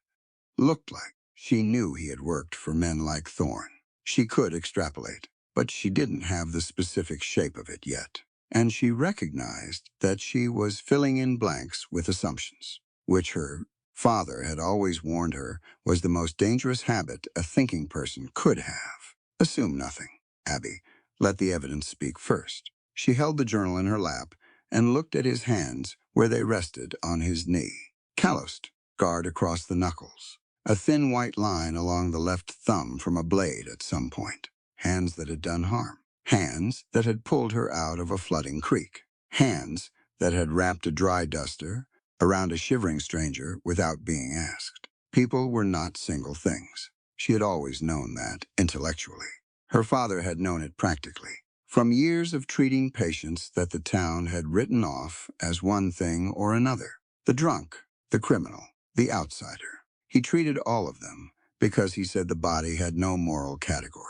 looked like. She knew he had worked for men like Thorne. She could extrapolate, but she didn't have the specific shape of it yet. And she recognized that she was filling in blanks with assumptions, which her father had always warned her was the most dangerous habit a thinking person could have. Assume nothing, Abby. Let the evidence speak first. She held the journal in her lap and looked at his hands where they rested on his knee. Calloused, scarred across the knuckles. A thin white line along the left thumb from a blade at some point. Hands that had done harm. Hands that had pulled her out of a flooding creek. Hands that had wrapped a dry duster around a shivering stranger without being asked. People were not single things. She had always known that intellectually. Her father had known it practically. From years of treating patients that the town had written off as one thing or another. The drunk, the criminal, the outsider. He treated all of them because he said the body had no moral category.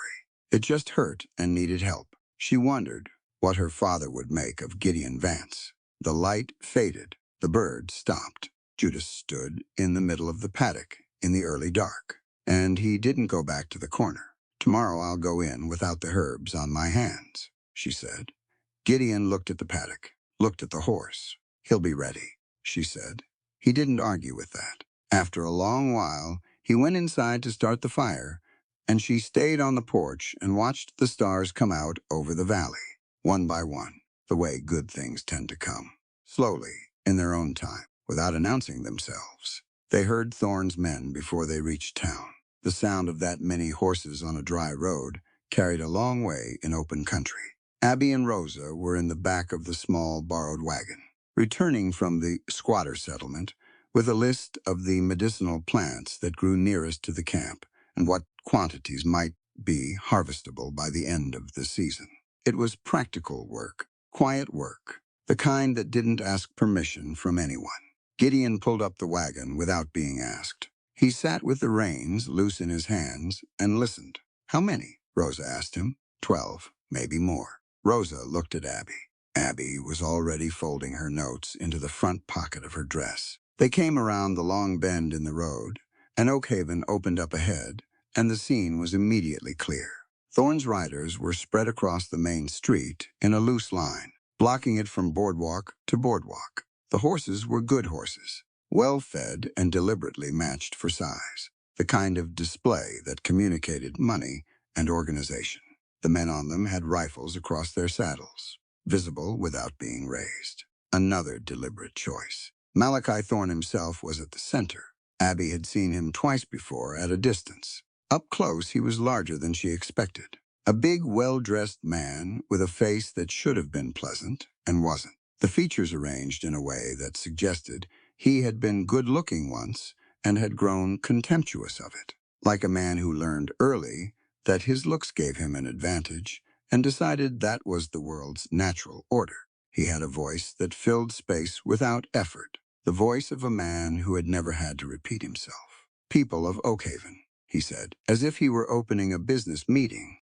It just hurt and needed help. She wondered what her father would make of Gideon Vance. The light faded. The bird stopped. Judas stood in the middle of the paddock in the early dark, and he didn't go back to the corner. Tomorrow I'll go in without the herbs on my hands, she said. Gideon looked at the paddock, looked at the horse. He'll be ready, she said. He didn't argue with that. After a long while, he went inside to start the fire, and she stayed on the porch and watched the stars come out over the valley, one by one, the way good things tend to come. Slowly, in their own time, without announcing themselves. They heard Thorne's men before they reached town. The sound of that many horses on a dry road carried a long way in open country. Abby and Rosa were in the back of the small borrowed wagon, returning from the squatter settlement with a list of the medicinal plants that grew nearest to the camp and what quantities might be harvestable by the end of the season. It was practical work, quiet work, the kind that didn't ask permission from anyone. Gideon pulled up the wagon without being asked. He sat with the reins loose in his hands and listened. How many? Rosa asked him. 12, maybe more. Rosa looked at Abby. Abby was already folding her notes into the front pocket of her dress. They came around the long bend in the road, and Oakhaven opened up ahead, and the scene was immediately clear. Thorne's riders were spread across the main street in a loose line, blocking it from boardwalk to boardwalk. The horses were good horses, well-fed and deliberately matched for size, the kind of display that communicated money and organization. The men on them had rifles across their saddles, visible without being raised. Another deliberate choice. Malachi Thorne himself was at the center. Abby had seen him twice before at a distance. Up close, he was larger than she expected. A big, well-dressed man with a face that should have been pleasant and wasn't. The features arranged in a way that suggested he had been good-looking once and had grown contemptuous of it. Like a man who learned early that his looks gave him an advantage and decided that was the world's natural order. He had a voice that filled space without effort, the voice of a man who had never had to repeat himself. People of Oakhaven, he said, as if he were opening a business meeting,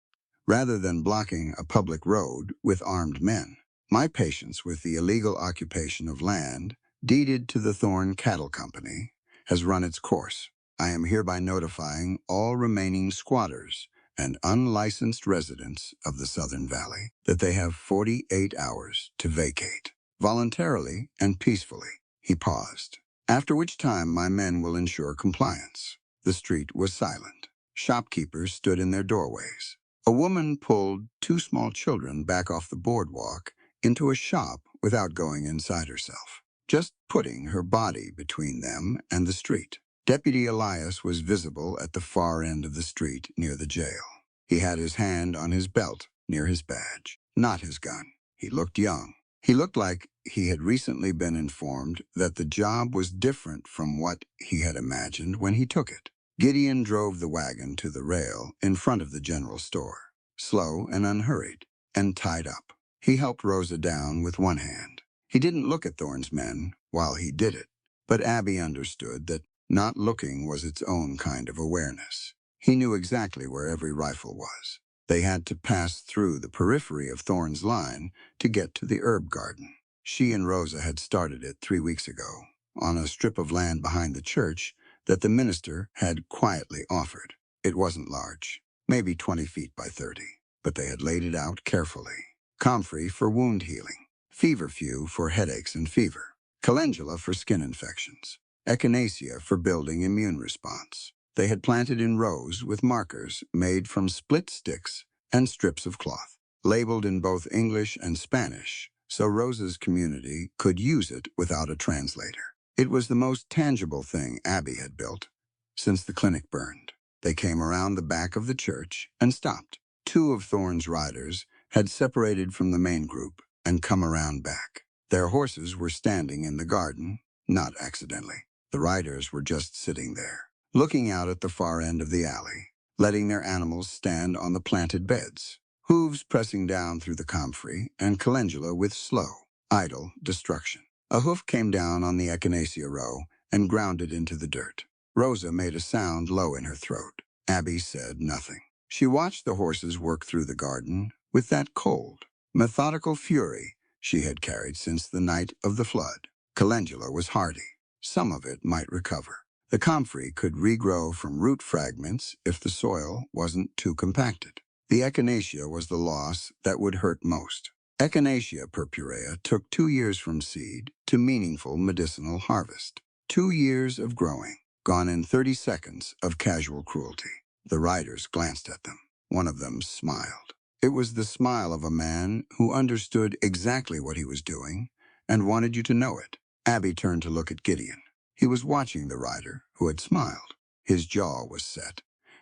rather than blocking a public road with armed men. My patience with the illegal occupation of land deeded to the Thorne Cattle Company has run its course. I am hereby notifying all remaining squatters and unlicensed residents of the Southern Valley that they have 48 hours to vacate, voluntarily and peacefully. He paused, after which time my men will ensure compliance. The street was silent. Shopkeepers stood in their doorways. A woman pulled 2 small children back off the boardwalk into a shop without going inside herself, just putting her body between them and the street. Deputy Elias was visible at the far end of the street near the jail. He had his hand on his belt near his badge, not his gun. He looked young. He looked like he had recently been informed that the job was different from what he had imagined when he took it. Gideon drove the wagon to the rail in front of the general store, slow and unhurried, and tied up. He helped Rosa down with one hand. He didn't look at Thorne's men while he did it, but Abby understood that not looking was its own kind of awareness. He knew exactly where every rifle was. They had to pass through the periphery of Thorne's line to get to the herb garden. She and Rosa had started it 3 weeks ago, on a strip of land behind the church that the minister had quietly offered. It wasn't large, maybe 20 feet by 30, but they had laid it out carefully. Comfrey for wound healing, feverfew for headaches and fever, calendula for skin infections, echinacea for building immune response. They had planted in rows with markers made from split sticks and strips of cloth, labeled in both English and Spanish, so Rosa's community could use it without a translator. It was the most tangible thing Abby had built since the clinic burned. They came around the back of the church and stopped. 2 of Thorne's riders had separated from the main group and come around back. Their horses were standing in the garden, not accidentally. The riders were just sitting there, looking out at the far end of the alley, letting their animals stand on the planted beds, hooves pressing down through the comfrey and calendula with slow, idle destruction. A hoof came down on the echinacea row and grounded into the dirt. Rosa made a sound low in her throat. Abby said nothing. She watched the horses work through the garden with that cold, methodical fury she had carried since the night of the flood. Calendula was hardy. Some of it might recover. The comfrey could regrow from root fragments if the soil wasn't too compacted. The echinacea was the loss that would hurt most. Echinacea purpurea took 2 years from seed to meaningful medicinal harvest. 2 years of growing, gone in 30 seconds of casual cruelty. The riders glanced at them. One of them smiled. It was the smile of a man who understood exactly what he was doing and wanted you to know it. Abby turned to look at Gideon. He was watching the rider who had smiled. His jaw was set.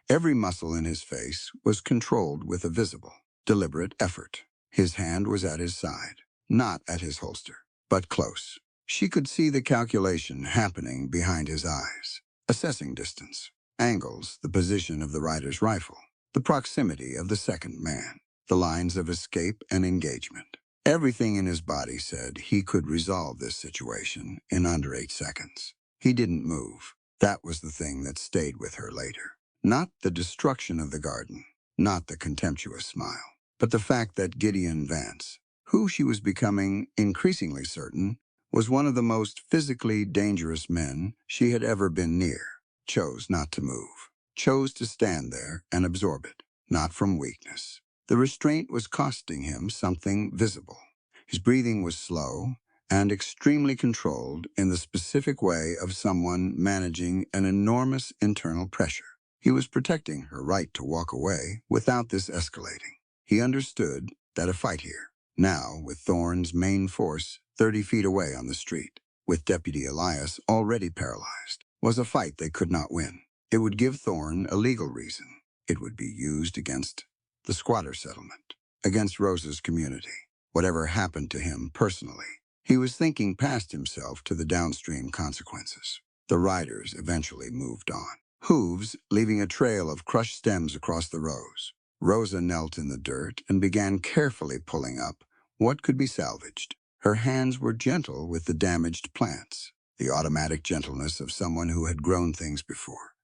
Every muscle in his face was controlled with a visible, deliberate effort. His hand was at his side, not at his holster, but close. She could see the calculation happening behind his eyes, assessing distance, angles, the position of the rider's rifle, the proximity of the second man, the lines of escape and engagement. Everything in his body said he could resolve this situation in under 8 seconds. He didn't move. That was the thing that stayed with her later. Not the destruction of the garden, not the contemptuous smile, but the fact that Gideon Vance, who she was becoming increasingly certain was one of the most physically dangerous men she had ever been near, chose not to move, chose to stand there and absorb it, not from weakness. The restraint was costing him something visible. His breathing was slow and extremely controlled in the specific way of someone managing an enormous internal pressure. He was protecting her right to walk away without this escalating. He understood that a fight here, now with Thorne's main force 30 feet away on the street, with Deputy Elias already paralyzed, was a fight they could not win. It would give Thorne a legal reason. It would be used against the squatter settlement, against Rosa's community, whatever happened to him personally. He was thinking past himself to the downstream consequences. The riders eventually moved on, hooves leaving a trail of crushed stems across the rows. Rosa knelt in the dirt and began carefully pulling up what could be salvaged. Her hands were gentle with the damaged plants, the automatic gentleness of someone who had grown things before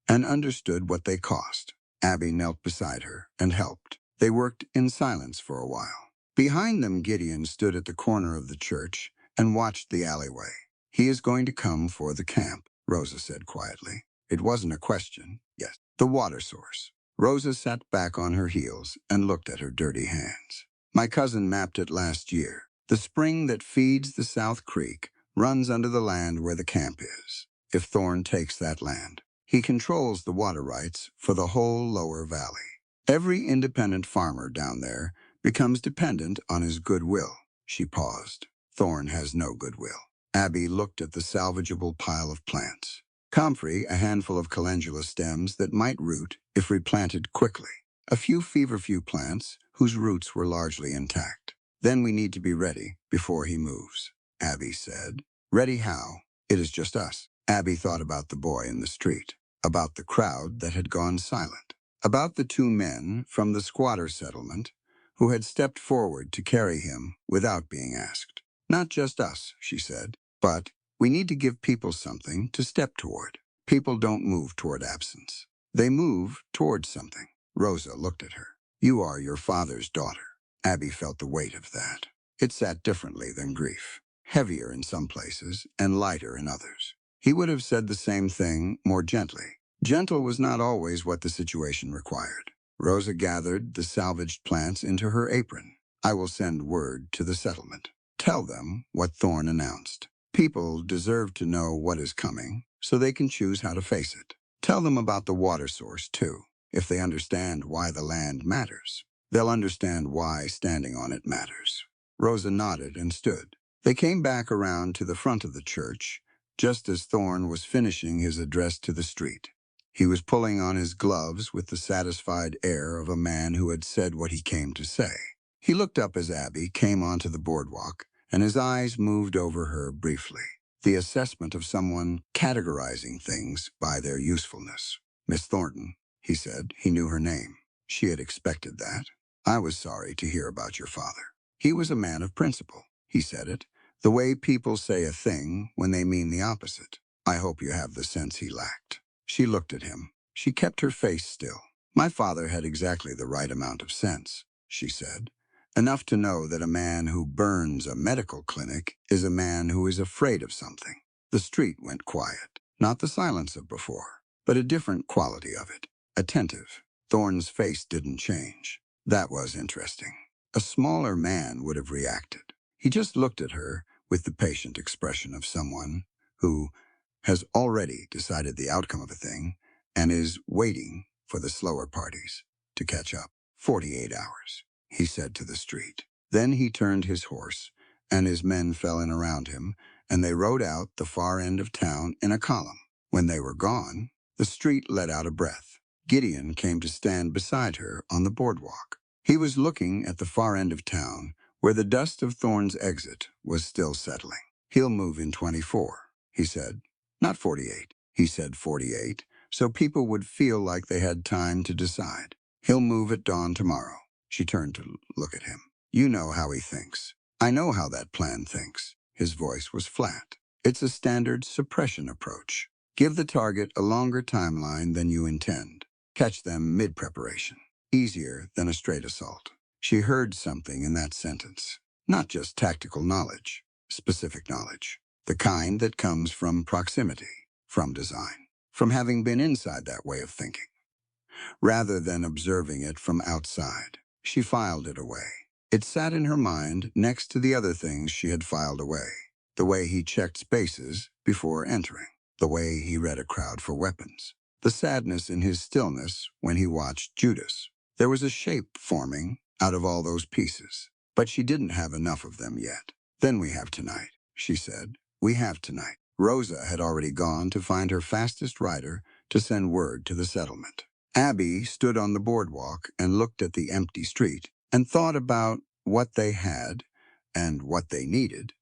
and understood what they cost. Abby knelt beside her and helped. They worked in silence for a while. Behind them, Gideon stood at the corner of the church and watched the alleyway. "He is going to come for the camp," Rosa said quietly. It wasn't a question. Yes, the water source. Rosa sat back on her heels and looked at her dirty hands. "My cousin mapped it last year. The spring that feeds the South Creek runs under the land where the camp is. If Thorne takes that land, he controls the water rights for the whole lower valley. Every independent farmer down there becomes dependent on his goodwill." She paused. "Thorne has no goodwill." Abby looked at the salvageable pile of plants. Comfrey, a handful of calendula stems that might root if replanted quickly. A few feverfew plants whose roots were largely intact. "Then we need to be ready before he moves," Abby said. "Ready how? It is just us." Abby thought about the boy in the street, about the crowd that had gone silent, about the 2 men from the squatter settlement who had stepped forward to carry him without being asked. "Not just us," she said, "but we need to give people something to step toward. People don't move toward absence. They move toward something." Rosa looked at her. "You are your father's daughter." Abby felt the weight of that. It sat differently than grief, heavier in some places and lighter in others. He would have said the same thing more gently. Gentle was not always what the situation required. Rosa gathered the salvaged plants into her apron. "I will send word to the settlement. Tell them what Thorne announced. People deserve to know what is coming so they can choose how to face it. Tell them about the water source, too. If they understand why the land matters, they'll understand why standing on it matters." Rosa nodded and stood. They came back around to the front of the church, just as Thorne was finishing his address to the street. He was pulling on his gloves with the satisfied air of a man who had said what he came to say. He looked up as Abby came onto the boardwalk, and his eyes moved over her briefly. The assessment of someone categorizing things by their usefulness. "Miss Thornton," he said. He knew her name. She had expected that. "I was sorry to hear about your father. He was a man of principle." He said it, the way people say a thing when they mean the opposite. "I hope you have the sense he lacked." She looked at him. She kept her face still. "My father had exactly the right amount of sense," she said. "Enough to know that a man who burns a medical clinic is a man who is afraid of something." The street went quiet. Not the silence of before, but a different quality of it. Attentive. Thorne's face didn't change. That was interesting. A smaller man would have reacted. He just looked at her with the patient expression of someone who has already decided the outcome of a thing and is waiting for the slower parties to catch up. 48 hours, he said to the street. Then he turned his horse, and his men fell in around him, and they rode out the far end of town in a column. When they were gone, the street let out a breath. Gideon came to stand beside her on the boardwalk. He was looking at the far end of town, where the dust of Thorne's exit was still settling. "He'll move in 24, he said. "Not 48. He said 48, so people would feel like they had time to decide. "He'll move at dawn tomorrow." She turned to look at him. "You know how he thinks." "I know how that plan thinks." His voice was flat. "It's a standard suppression approach. Give the target a longer timeline than you intend. Catch them mid-preparation. Easier than a straight assault." She heard something in that sentence. Not just tactical knowledge, specific knowledge. The kind that comes from proximity, from design, from having been inside that way of thinking, rather than observing it from outside. She filed it away. It sat in her mind next to the other things she had filed away. The way he checked spaces before entering. The way he read a crowd for weapons. The sadness in his stillness when he watched Judas. There was a shape forming out of all those pieces, but she didn't have enough of them yet. "Then we have tonight," she said. "We have tonight." Rosa had already gone to find her fastest rider to send word to the settlement. Abby stood on the boardwalk and looked at the empty street and thought about what they had and what they needed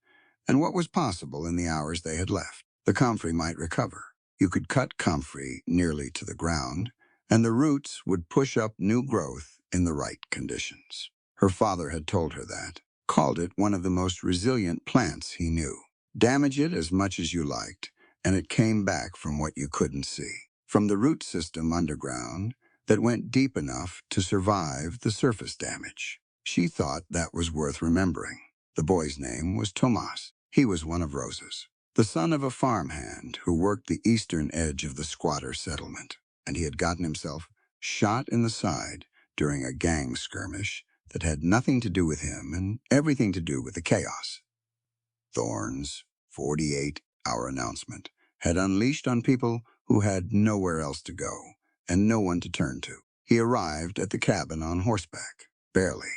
and what was possible in the hours they had left. The comfrey might recover. You could cut comfrey nearly to the ground, and the roots would push up new growth in the right conditions. Her father had told her that, called it one of the most resilient plants he knew. Damage it as much as you liked, and it came back from what you couldn't see, from the root system underground that went deep enough to survive the surface damage. She thought that was worth remembering. The boy's name was Tomas. He was one of Rosa's, the son of a farmhand who worked the eastern edge of the squatter settlement, and he had gotten himself shot in the side during a gang skirmish that had nothing to do with him and everything to do with the chaos. Thorne's 48-hour announcement had unleashed on people who had nowhere else to go and no one to turn to. He arrived at the cabin on horseback, barely.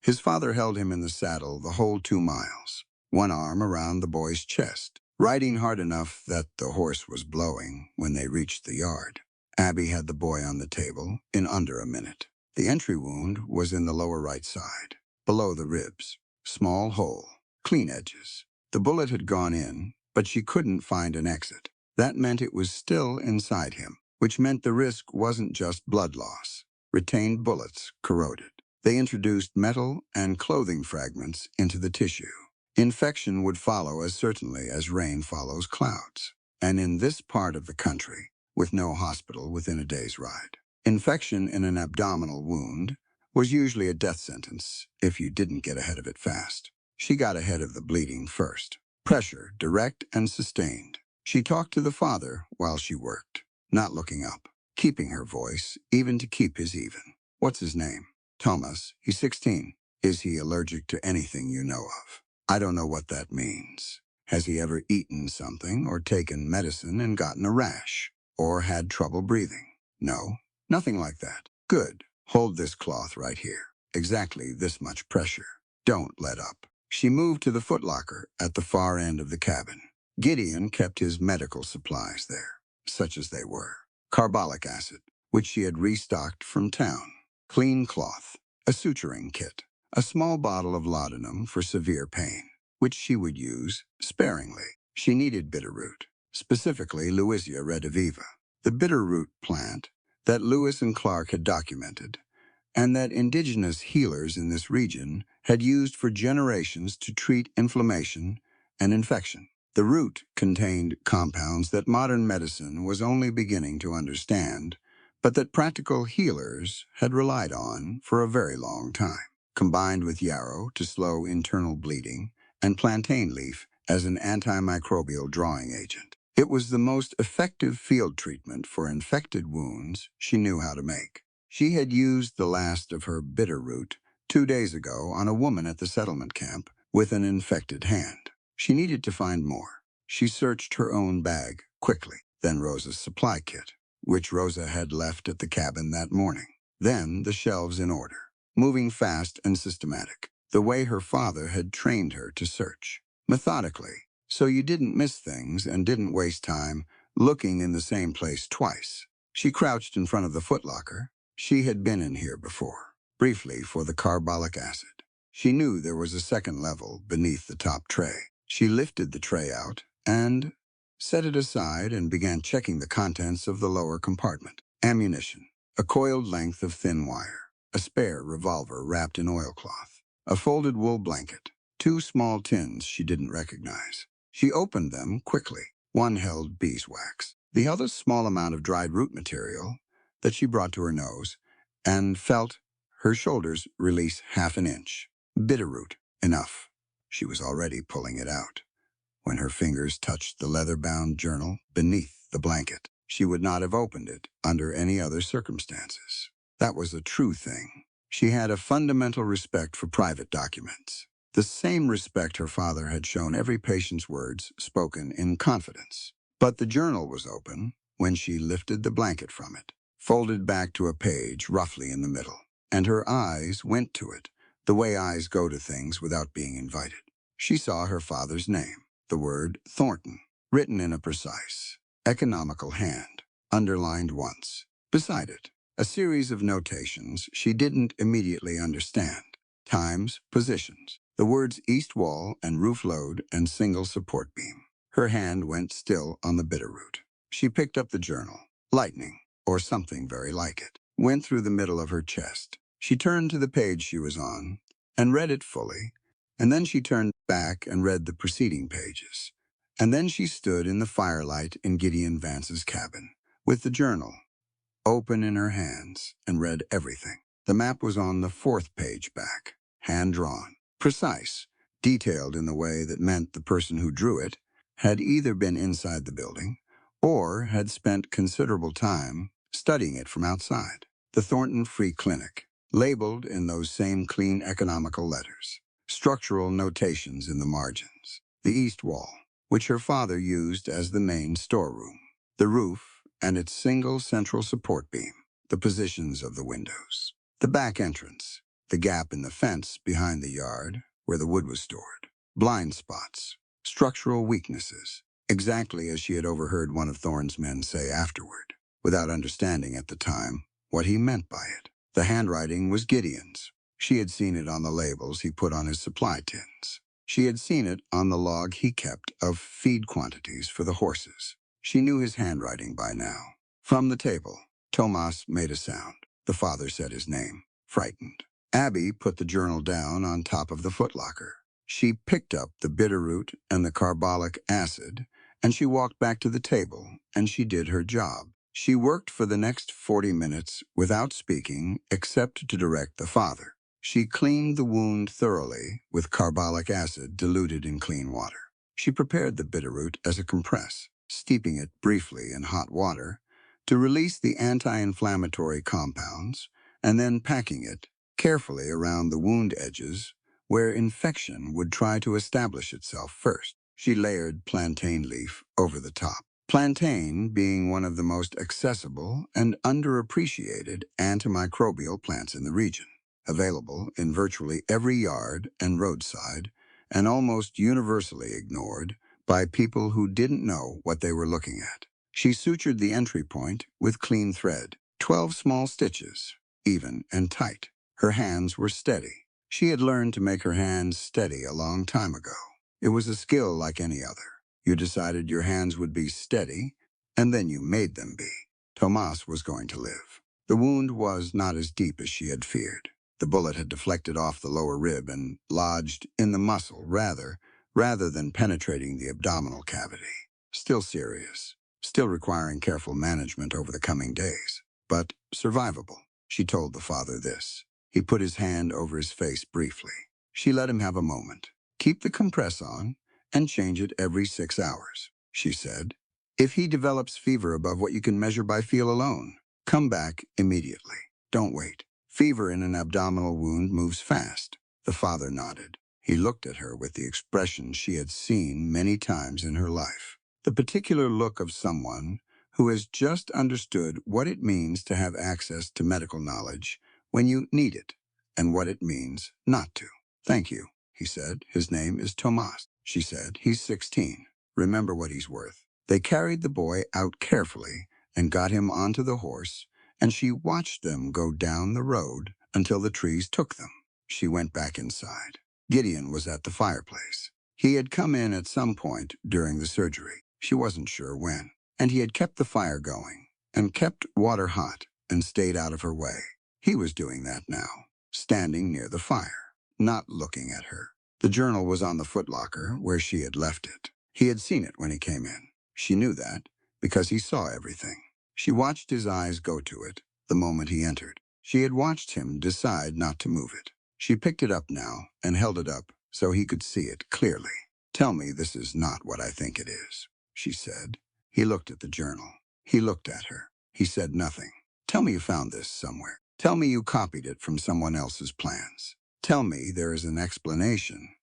His father held him in the saddle the whole 2 miles, one arm around the boy's chest, riding hard enough that the horse was blowing when they reached the yard. Abby had the boy on the table in under a minute. The entry wound was in the lower right side, below the ribs. Small hole, clean edges. The bullet had gone in, but she couldn't find an exit. That meant it was still inside him, which meant the risk wasn't just blood loss. Retained bullets corroded. They introduced metal and clothing fragments into the tissue. Infection would follow as certainly as rain follows clouds. And in this part of the country, with no hospital within a day's ride, infection in an abdominal wound was usually a death sentence if you didn't get ahead of it fast. She got ahead of the bleeding first. Pressure, direct and sustained. She talked to the father while she worked, not looking up, keeping her voice, even to keep his even. What's his name? Thomas. He's 16. Is he allergic to anything you know of? I don't know what that means. Has he ever eaten something or taken medicine and gotten a rash? Or had trouble breathing? No, nothing like that. Good. Hold this cloth right here. Exactly this much pressure. Don't let up. She moved to the footlocker at the far end of the cabin. Gideon kept his medical supplies there, such as they were. Carbolic acid, which she had restocked from town. Clean cloth, a suturing kit, a small bottle of laudanum for severe pain, which she would use sparingly. She needed bitterroot, specifically Lewisia rediviva, the bitterroot plant that Lewis and Clark had documented, and that indigenous healers in this region had used for generations to treat inflammation and infection. The root contained compounds that modern medicine was only beginning to understand, but that practical healers had relied on for a very long time. Combined with yarrow to slow internal bleeding, and plantain leaf as an antimicrobial drawing agent. It was the most effective field treatment for infected wounds she knew how to make. She had used the last of her bitterroot 2 days ago on a woman at the settlement camp with an infected hand. She needed to find more. She searched her own bag quickly, then Rosa's supply kit, which Rosa had left at the cabin that morning. Then the shelves in order, moving fast and systematic, the way her father had trained her to search. Methodically, so you didn't miss things and didn't waste time looking in the same place twice. She crouched in front of the footlocker. She had been in here before, briefly for the carbolic acid. She knew there was a second level beneath the top tray. She lifted the tray out and set it aside and began checking the contents of the lower compartment. Ammunition, a coiled length of thin wire, a spare revolver wrapped in oilcloth, a folded wool blanket, 2 small tins she didn't recognize. She opened them quickly. One held beeswax, the other small amount of dried root material that she brought to her nose and felt her shoulders release 1/2 inch. Bitterroot, enough. She was already pulling it out when her fingers touched the leather-bound journal beneath the blanket. She would not have opened it under any other circumstances. That was a true thing. She had a fundamental respect for private documents, the same respect her father had shown every patient's words spoken in confidence. But the journal was open when she lifted the blanket from it, folded back to a page roughly in the middle, and her eyes went to it, the way eyes go to things without being invited. She saw her father's name, the word Thornton, written in a precise, economical hand, underlined once. Beside it, a series of notations she didn't immediately understand. Times, positions, the words east wall and roof load and single support beam. Her hand went still on the bitterroot. She picked up the journal. Lightning, or something very like it, went through the middle of her chest. She turned to the page she was on and read it fully, and then she turned back and read the preceding pages. And then she stood in the firelight in Gideon Vance's cabin, with the journal open in her hands, and read everything. The map was on the 4th page back, hand-drawn, precise, detailed in the way that meant the person who drew it had either been inside the building or had spent considerable time studying it from outside. The Thornton Free Clinic, labeled in those same clean economical letters. Structural notations in the margins. The east wall, which her father used as the main storeroom. The roof and its single central support beam. The positions of the windows. The back entrance. The gap in the fence behind the yard where the wood was stored. Blind spots. Structural weaknesses. Exactly as she had overheard one of Thorne's men say afterward, without understanding at the time what he meant by it. The handwriting was Gideon's. She had seen it on the labels he put on his supply tins. She had seen it on the log he kept of feed quantities for the horses. She knew his handwriting by now. From the table, Tomas made a sound. The father said his name, frightened. Abby put the journal down on top of the footlocker. She picked up the bitterroot and the carbolic acid, and she walked back to the table, and she did her job. She worked for the next 40 minutes without speaking except to direct the father. She cleaned the wound thoroughly with carbolic acid diluted in clean water. She prepared the bitterroot as a compress, steeping it briefly in hot water to release the anti-inflammatory compounds, and then packing it carefully around the wound edges where infection would try to establish itself first. She layered plantain leaf over the top. Plantain being one of the most accessible and underappreciated antimicrobial plants in the region, available in virtually every yard and roadside, and almost universally ignored by people who didn't know what they were looking at. She sutured the entry point with clean thread, 12 small stitches, even and tight. Her hands were steady. She had learned to make her hands steady a long time ago. It was a skill like any other. You decided your hands would be steady, and then you made them be. Tomas was going to live. The wound was not as deep as she had feared. The bullet had deflected off the lower rib and lodged in the muscle rather than penetrating the abdominal cavity. Still serious, still requiring careful management over the coming days, but survivable. She told the father this. He put his hand over his face briefly. She let him have a moment. Keep the compress on and change it every 6 hours, she said. If he develops fever above what you can measure by feel alone, come back immediately. Don't wait. Fever in an abdominal wound moves fast. The father nodded. He looked at her with the expression she had seen many times in her life. The particular look of someone who has just understood what it means to have access to medical knowledge when you need it, and what it means not to. Thank you, he said. His name is Tomas, she said. He's 16. Remember what he's worth. They carried the boy out carefully and got him onto the horse, and she watched them go down the road until the trees took them. She went back inside. Gideon was at the fireplace. He had come in at some point during the surgery. She wasn't sure when. And he had kept the fire going and kept water hot and stayed out of her way. He was doing that now, standing near the fire, not looking at her. The journal was on the footlocker where she had left it. He had seen it when he came in. She knew that because he saw everything. She watched his eyes go to it the moment he entered. She had watched him decide not to move it. She picked it up now and held it up so he could see it clearly. Tell me this is not what I think it is, she said. He looked at the journal. He looked at her. He said nothing. Tell me you found this somewhere. Tell me you copied it from someone else's plans. Tell me there is an explanation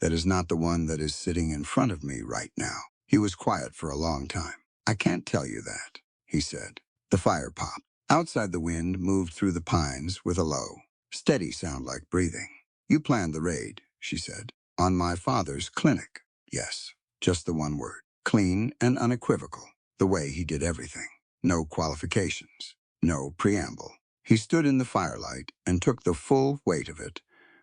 that is not the one that is sitting in front of me right now. He was quiet for a long time. I can't tell you that, he said. The fire popped. Outside the wind moved through the pines with a low, steady sound like breathing. You planned the raid, she said. On my father's clinic. Yes, just the one word. Clean and unequivocal. The way he did everything. No qualifications. No preamble. He stood in the firelight and took the full weight of it,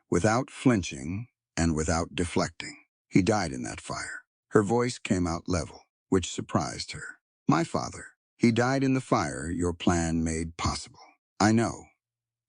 without flinching and without deflecting. He died in that fire. Her voice came out level, which surprised her. My father. He died in the fire your plan made possible. I know.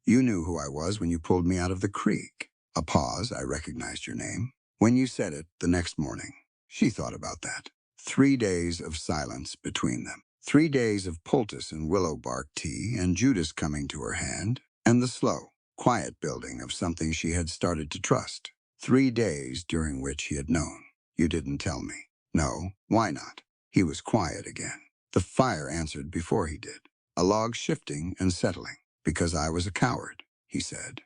You knew who I was when you pulled me out of the creek. A pause, I recognized your name. When you said it the next morning, she thought about that. 3 days of silence between them. 3 days of poultice and willow bark tea and Judas coming to her hand, and the slow, quiet building of something she had started to trust. 3 days during which he had known. You didn't tell me. No, why not? He was quiet again. The fire answered before he did. A log shifting and settling. Because I was a coward, he said.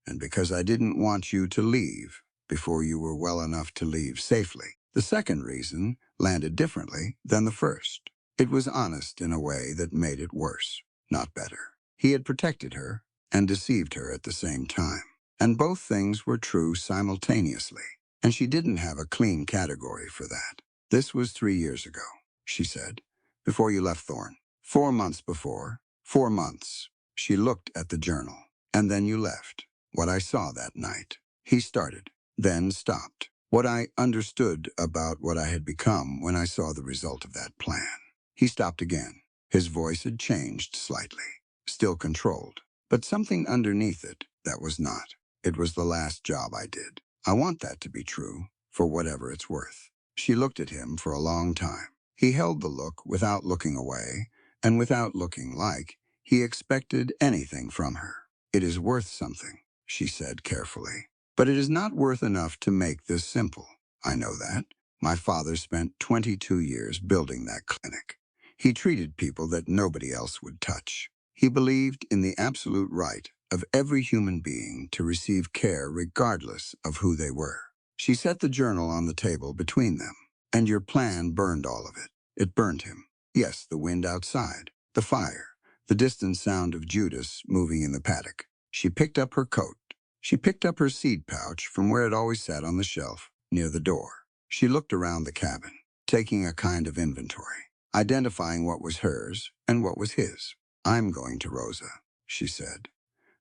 And because I didn't want you to leave before you were well enough to leave safely. The second reason landed differently than the first. It was honest in a way that made it worse, not better. He had protected her and deceived her at the same time. And both things were true simultaneously. And she didn't have a clean category for that. This was 3 years ago, she said, before you left Thorn. 4 months before. 4 months. She looked at the journal. And then you left. What I saw that night. He started, then stopped. What I understood about what I had become when I saw the result of that plan. He stopped again. His voice had changed slightly, still controlled, but something underneath it That was not. It was the last job I did. I want that to be true, for whatever it's worth. She looked at him for a long time. He held the look without looking away, and without looking like he expected anything from her. It is worth something, she said carefully. But it is not worth enough to make this simple. I know that. My father spent 22 years building that clinic. He treated people that nobody else would touch. He believed in the absolute right of every human being to receive care regardless of who they were. She set the journal on the table between them. And your plan burned all of it. It burned him. Yes, the wind outside, the fire, the distant sound of Judas moving in the paddock. She picked up her coat. She picked up her seed pouch from where it always sat on the shelf near the door. She looked around the cabin, taking a kind of inventory, identifying what was hers and what was his. I'm going to Rosa, she said.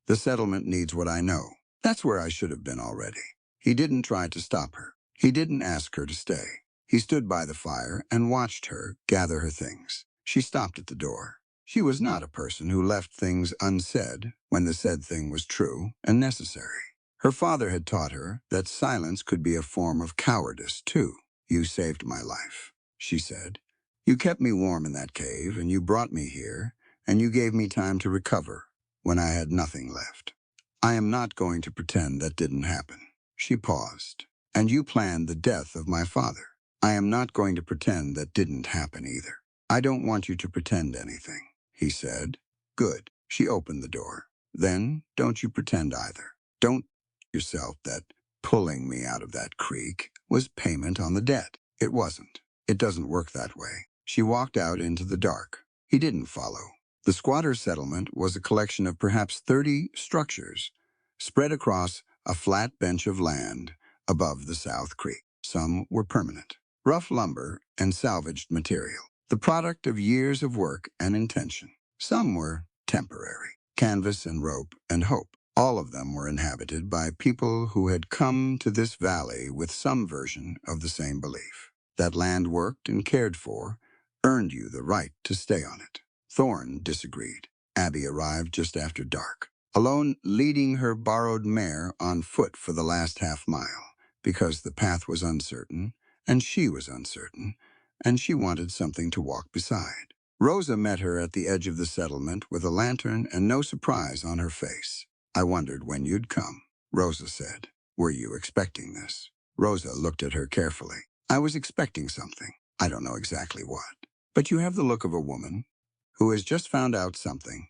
The settlement needs what I know. That's where I should have been already. He didn't try to stop her. He didn't ask her to stay. He stood by the fire and watched her gather her things. She stopped at the door. She was not a person who left things unsaid when the said thing was true and necessary. Her father had taught her that silence could be a form of cowardice, too. You saved my life, she said. You kept me warm in that cave, and you brought me here, and you gave me time to recover when I had nothing left. I am not going to pretend that didn't happen. She paused. And you planned the death of my father. I am not going to pretend that didn't happen either. I don't want you to pretend anything, he said. Good. She opened the door. Then don't you pretend either. Don't yourself that pulling me out of that creek was payment on the debt. It wasn't. It doesn't work that way. She walked out into the dark. He didn't follow. The squatter settlement was a collection of perhaps 30 structures spread across a flat bench of land above the South Creek. Some were permanent, rough lumber and salvaged material, the product of years of work and intention. Some were temporary, canvas and rope and hope. All of them were inhabited by people who had come to this valley with some version of the same belief. That land worked and cared for earned you the right to stay on it. Thorne disagreed. Abby arrived just after dark, alone leading her borrowed mare on foot for the last half-mile, because the path was uncertain, and she was uncertain, and she wanted something to walk beside. Rosa met her at the edge of the settlement with a lantern and no surprise on her face. I wondered when you'd come, Rosa said. Were you expecting this? Rosa looked at her carefully. I was expecting something. I don't know exactly what. But you have the look of a woman who has just found out something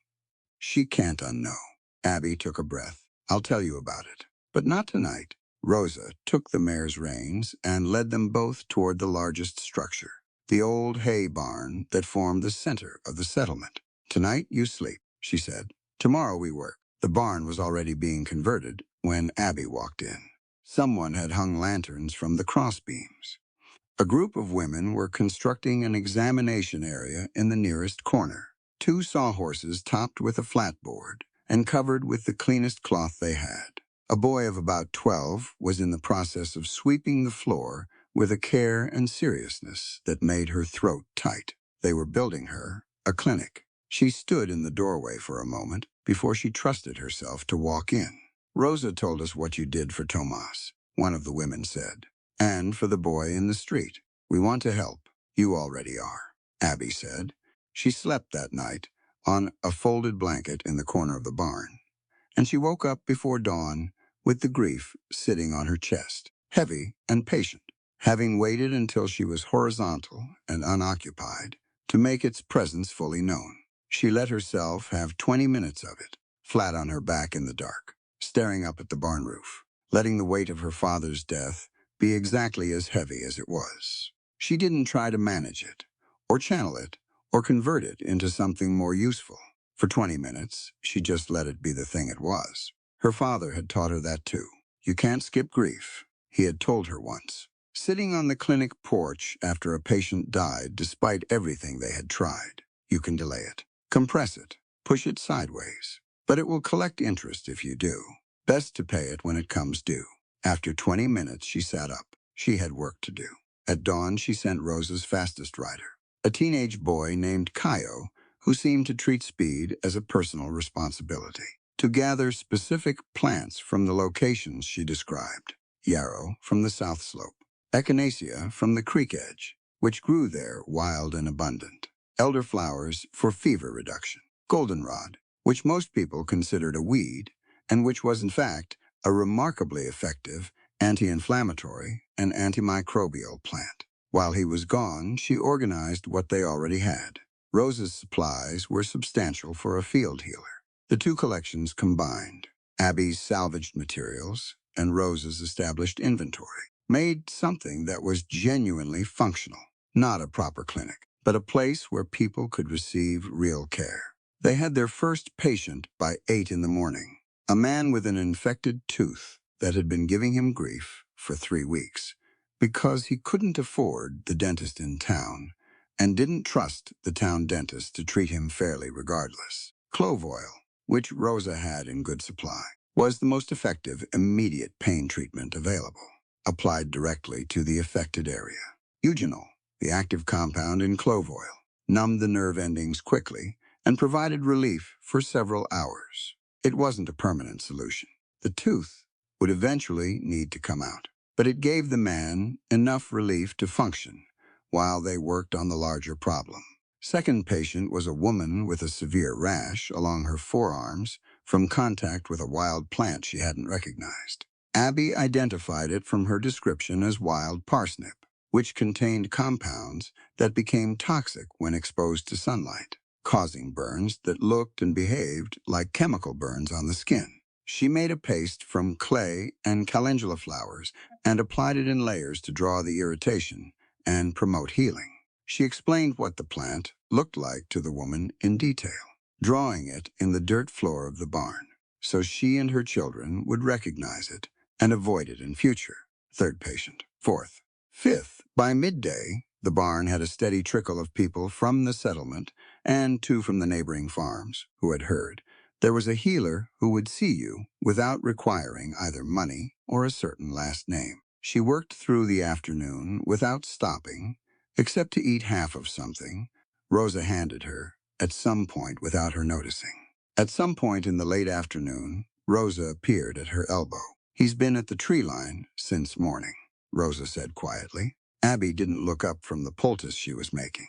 she can't unknow. Abby took a breath. I'll tell you about it. But not tonight. Rosa took the mare's reins and led them both toward the largest structure, the old hay barn that formed the center of the settlement. Tonight you sleep, she said. Tomorrow we work. The barn was already being converted when Abby walked in. Someone had hung lanterns from the crossbeams. A group of women were constructing an examination area in the nearest corner. 2 sawhorses topped with a flatboard and covered with the cleanest cloth they had. A boy of about 12 was in the process of sweeping the floor with a care and seriousness that made her throat tight. They were building her a clinic. She stood in the doorway for a moment before she trusted herself to walk in. Rosa told us what you did for Tomas, one of the women said, and for the boy in the street. We want to help. You already are, Abby said. She slept that night on a folded blanket in the corner of the barn, and she woke up before dawn with the grief sitting on her chest, heavy and patient, having waited until she was horizontal and unoccupied to make its presence fully known. She let herself have 20 minutes of it, flat on her back in the dark, staring up at the barn roof, letting the weight of her father's death be exactly as heavy as it was. She didn't try to manage it, or channel it, or convert it into something more useful. For 20 minutes, she just let it be the thing it was. Her father had taught her that too. You can't skip grief, he had told her once. Sitting on the clinic porch after a patient died despite everything they had tried. You can delay it, compress it, push it sideways. But it will collect interest if you do. Best to pay it when it comes due. After 20 minutes, she sat up. She had work to do. At dawn, she sent Rosa's fastest rider, a teenage boy named Kaio, who seemed to treat speed as a personal responsibility. to gather specific plants from the locations she described. Yarrow from the south slope, echinacea from the creek edge, which grew there wild and abundant, elderflowers for fever reduction, goldenrod, which most people considered a weed, and which was in fact a remarkably effective anti-inflammatory and antimicrobial plant. While he was gone, she organized what they already had. Rosa's supplies were substantial for a field healer. The two collections combined, Abby's salvaged materials and Rosa's established inventory, made something that was genuinely functional. Not a proper clinic, but a place where people could receive real care. They had their first patient by 8 in the morning, a man with an infected tooth that had been giving him grief for 3 weeks because he couldn't afford the dentist in town and didn't trust the town dentist to treat him fairly regardless. Clove oil, which Rosa had in good supply, was the most effective immediate pain treatment available, applied directly to the affected area. Eugenol, the active compound in clove oil, numbed the nerve endings quickly and provided relief for several hours. It wasn't a permanent solution. The tooth would eventually need to come out, but it gave the man enough relief to function while they worked on the larger problem. Second patient was a woman with a severe rash along her forearms from contact with a wild plant she hadn't recognized. Abby identified it from her description as wild parsnip, which contained compounds that became toxic when exposed to sunlight, causing burns that looked and behaved like chemical burns on the skin. She made a paste from clay and calendula flowers and applied it in layers to draw the irritation and promote healing. She explained what the plant looked like to the woman in detail, drawing it in the dirt floor of the barn, so she and her children would recognize it and avoid it in future. Third patient. Fourth. Fifth. By midday, the barn had a steady trickle of people from the settlement and 2 from the neighboring farms who had heard. There was a healer who would see you without requiring either money or a certain last name. She worked through the afternoon without stopping, except to eat half of something Rosa handed her at some point without her noticing. At some point in the late afternoon, Rosa appeared at her elbow. "He's been at the tree line since morning," Rosa said quietly. Abby didn't look up from the poultice she was making.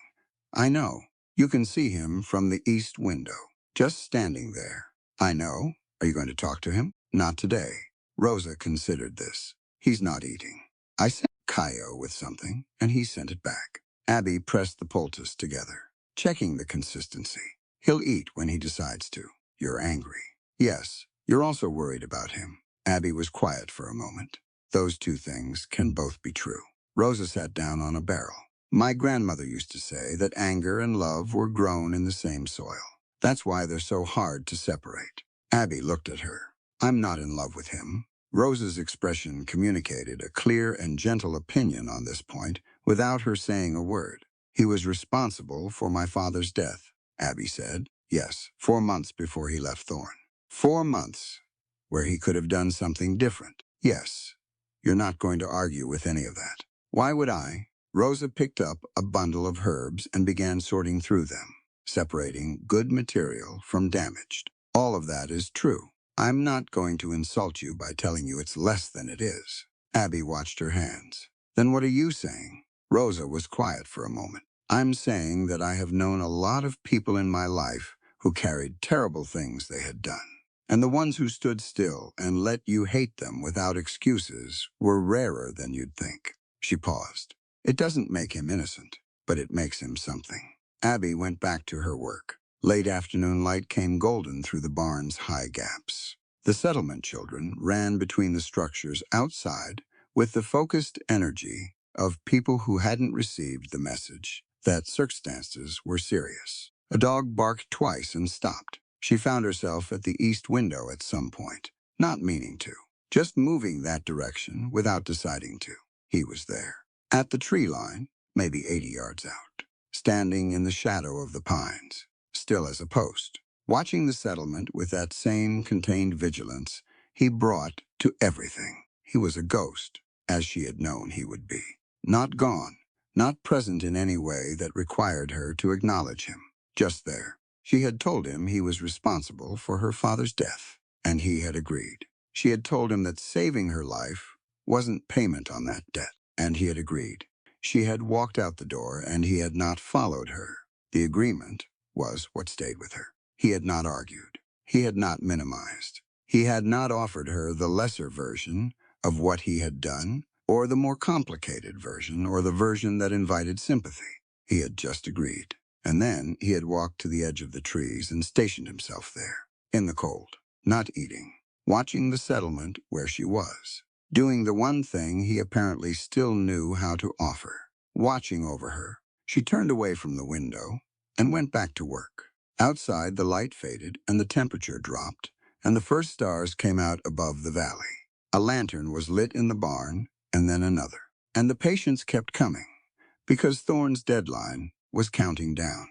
"I know. You can see him from the east window, just standing there." "I know. Are you going to talk to him?" "Not today." Rosa considered this. "He's not eating. I sent Kaio with something, and he sent it back." Abby pressed the poultice together, checking the consistency. "He'll eat when he decides to." "You're angry." "Yes. You're also worried about him." Abby was quiet for a moment. "Those 2 things can both be true." Rosa sat down on a barrel. "My grandmother used to say that anger and love were grown in the same soil. That's why they're so hard to separate." Abby looked at her. "I'm not in love with him." Rosa's expression communicated a clear and gentle opinion on this point without her saying a word. "He was responsible for my father's death," Abby said. "Yes, 4 months before he left Thorn." 4 months, where he could have done something different. "Yes, you're not going to argue with any of that." "Why would I?" Rosa picked up a bundle of herbs and began sorting through them, separating good material from damaged. "All of that is true. I'm not going to insult you by telling you it's less than it is." Abby watched her hands. "Then what are you saying?" Rosa was quiet for a moment. "I'm saying that I have known a lot of people in my life who carried terrible things they had done. And the ones who stood still and let you hate them without excuses were rarer than you'd think." She paused. "It doesn't make him innocent, but it makes him something." Abby went back to her work. Late afternoon light came golden through the barn's high gaps. The settlement children ran between the structures outside with the focused energy of people who hadn't received the message that circumstances were serious. A dog barked twice and stopped. She found herself at the east window at some point, not meaning to, just moving that direction without deciding to. He was there, at the tree line, maybe 80 yards out, standing in the shadow of the pines, still as a post, watching the settlement with that same contained vigilance he brought to everything. He was a ghost, as she had known he would be. Not gone, not present in any way that required her to acknowledge him. Just there. She had told him he was responsible for her father's death. and he had agreed. She had told him that saving her life wasn't payment on that debt, and he had agreed. She had walked out the door, and he had not followed her. The agreement was what stayed with her. He had not argued. He had not minimized. He had not offered her the lesser version of what he had done, or the more complicated version, or the version that invited sympathy. He had just agreed. And then he had walked to the edge of the trees and stationed himself there, in the cold, not eating, watching the settlement where she was, doing the one thing he apparently still knew how to offer, watching over her. She turned away from the window and went back to work. Outside, the light faded and the temperature dropped, and the first stars came out above the valley. A lantern was lit in the barn, and then another. And the patients kept coming, because Thorne's deadline was counting down.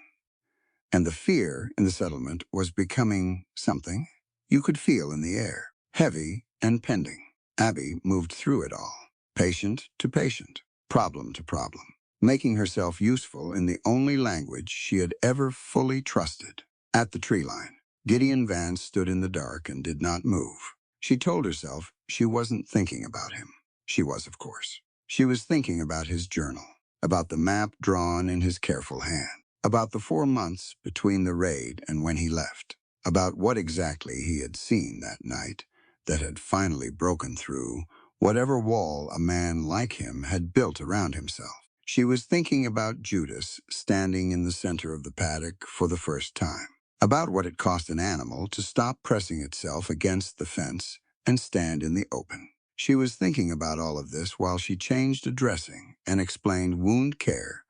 And the fear in the settlement was becoming something you could feel in the air, heavy and pending. Abby moved through it all, patient to patient, problem to problem, making herself useful in the only language she had ever fully trusted. At the tree line, Gideon Vance stood in the dark and did not move. She told herself she wasn't thinking about him. She was, of course. She was thinking about his journal, about the map drawn in his careful hand, about the 4 months between the raid and when he left, about what exactly he had seen that night that had finally broken through whatever wall a man like him had built around himself. She was thinking about Judas standing in the center of the paddock for the first time, about what it cost an animal to stop pressing itself against the fence and stand in the open. She was thinking about all of this while she changed a dressing and explained wound care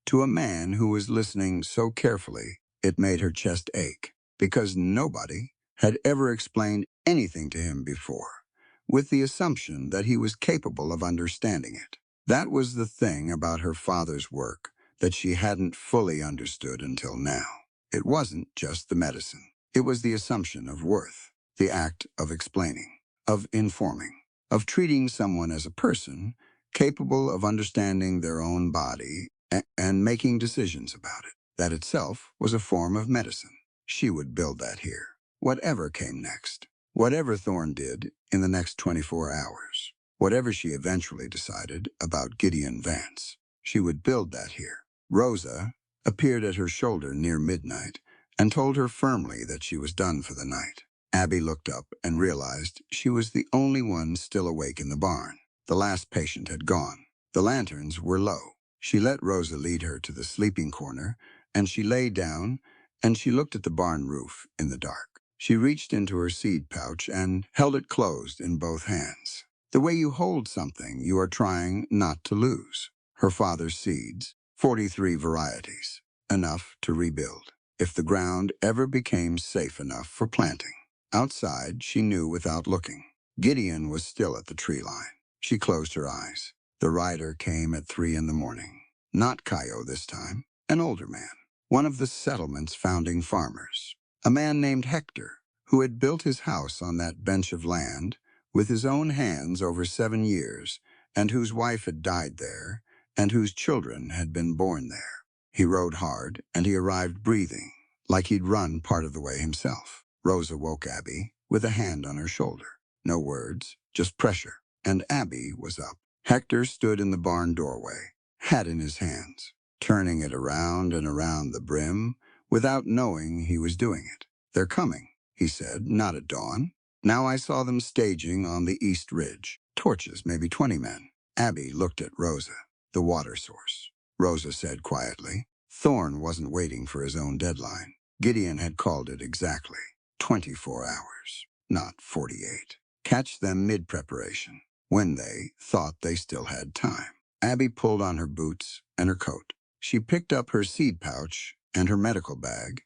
to a man who was listening so carefully it made her chest ache, because nobody had ever explained anything to him before, with the assumption that he was capable of understanding it. That was the thing about her father's work that she hadn't fully understood until now. It wasn't just the medicine. It was the assumption of worth, the act of explaining, of informing, of treating someone as a person capable of understanding their own body and making decisions about it. That itself was a form of medicine. She would build that here, whatever came next, whatever Thorne did in the next 24 hours, whatever she eventually decided about Gideon Vance. She would build that here. Rosa appeared at her shoulder near midnight and told her firmly that she was done for the night. Abby looked up and realized she was the only one still awake in the barn. The last patient had gone. The lanterns were low. She let Rosa lead her to the sleeping corner, and she lay down, and she looked at the barn roof in the dark. She reached into her seed pouch and held it closed in both hands. The way you hold something you are trying not to lose. Her father's seeds, 43 varieties, enough to rebuild, if the ground ever became safe enough for planting. Outside, she knew without looking. Gideon was still at the tree line. She closed her eyes. The rider came at 3 in the morning. Not Caio this time, an older man, one of the settlement's founding farmers. A man named Hector, who had built his house on that bench of land with his own hands over 7 years, and whose wife had died there, and whose children had been born there. He rode hard, and he arrived breathing, like he'd run part of the way himself. Rosa woke Abby with a hand on her shoulder. No words, just pressure. And Abby was up. Hector stood in the barn doorway, hat in his hands, turning it around and around the brim without knowing he was doing it. "They're coming," he said, "not at dawn." Now I saw them staging on the east ridge. Torches, maybe 20 men. Abby looked at Rosa, the water source. Rosa said quietly, Thorne wasn't waiting for his own deadline. Gideon had called it exactly. 24 hours, not 48. Catch them mid-preparation, when they thought they still had time. Abby pulled on her boots and her coat. She picked up her seed pouch and her medical bag,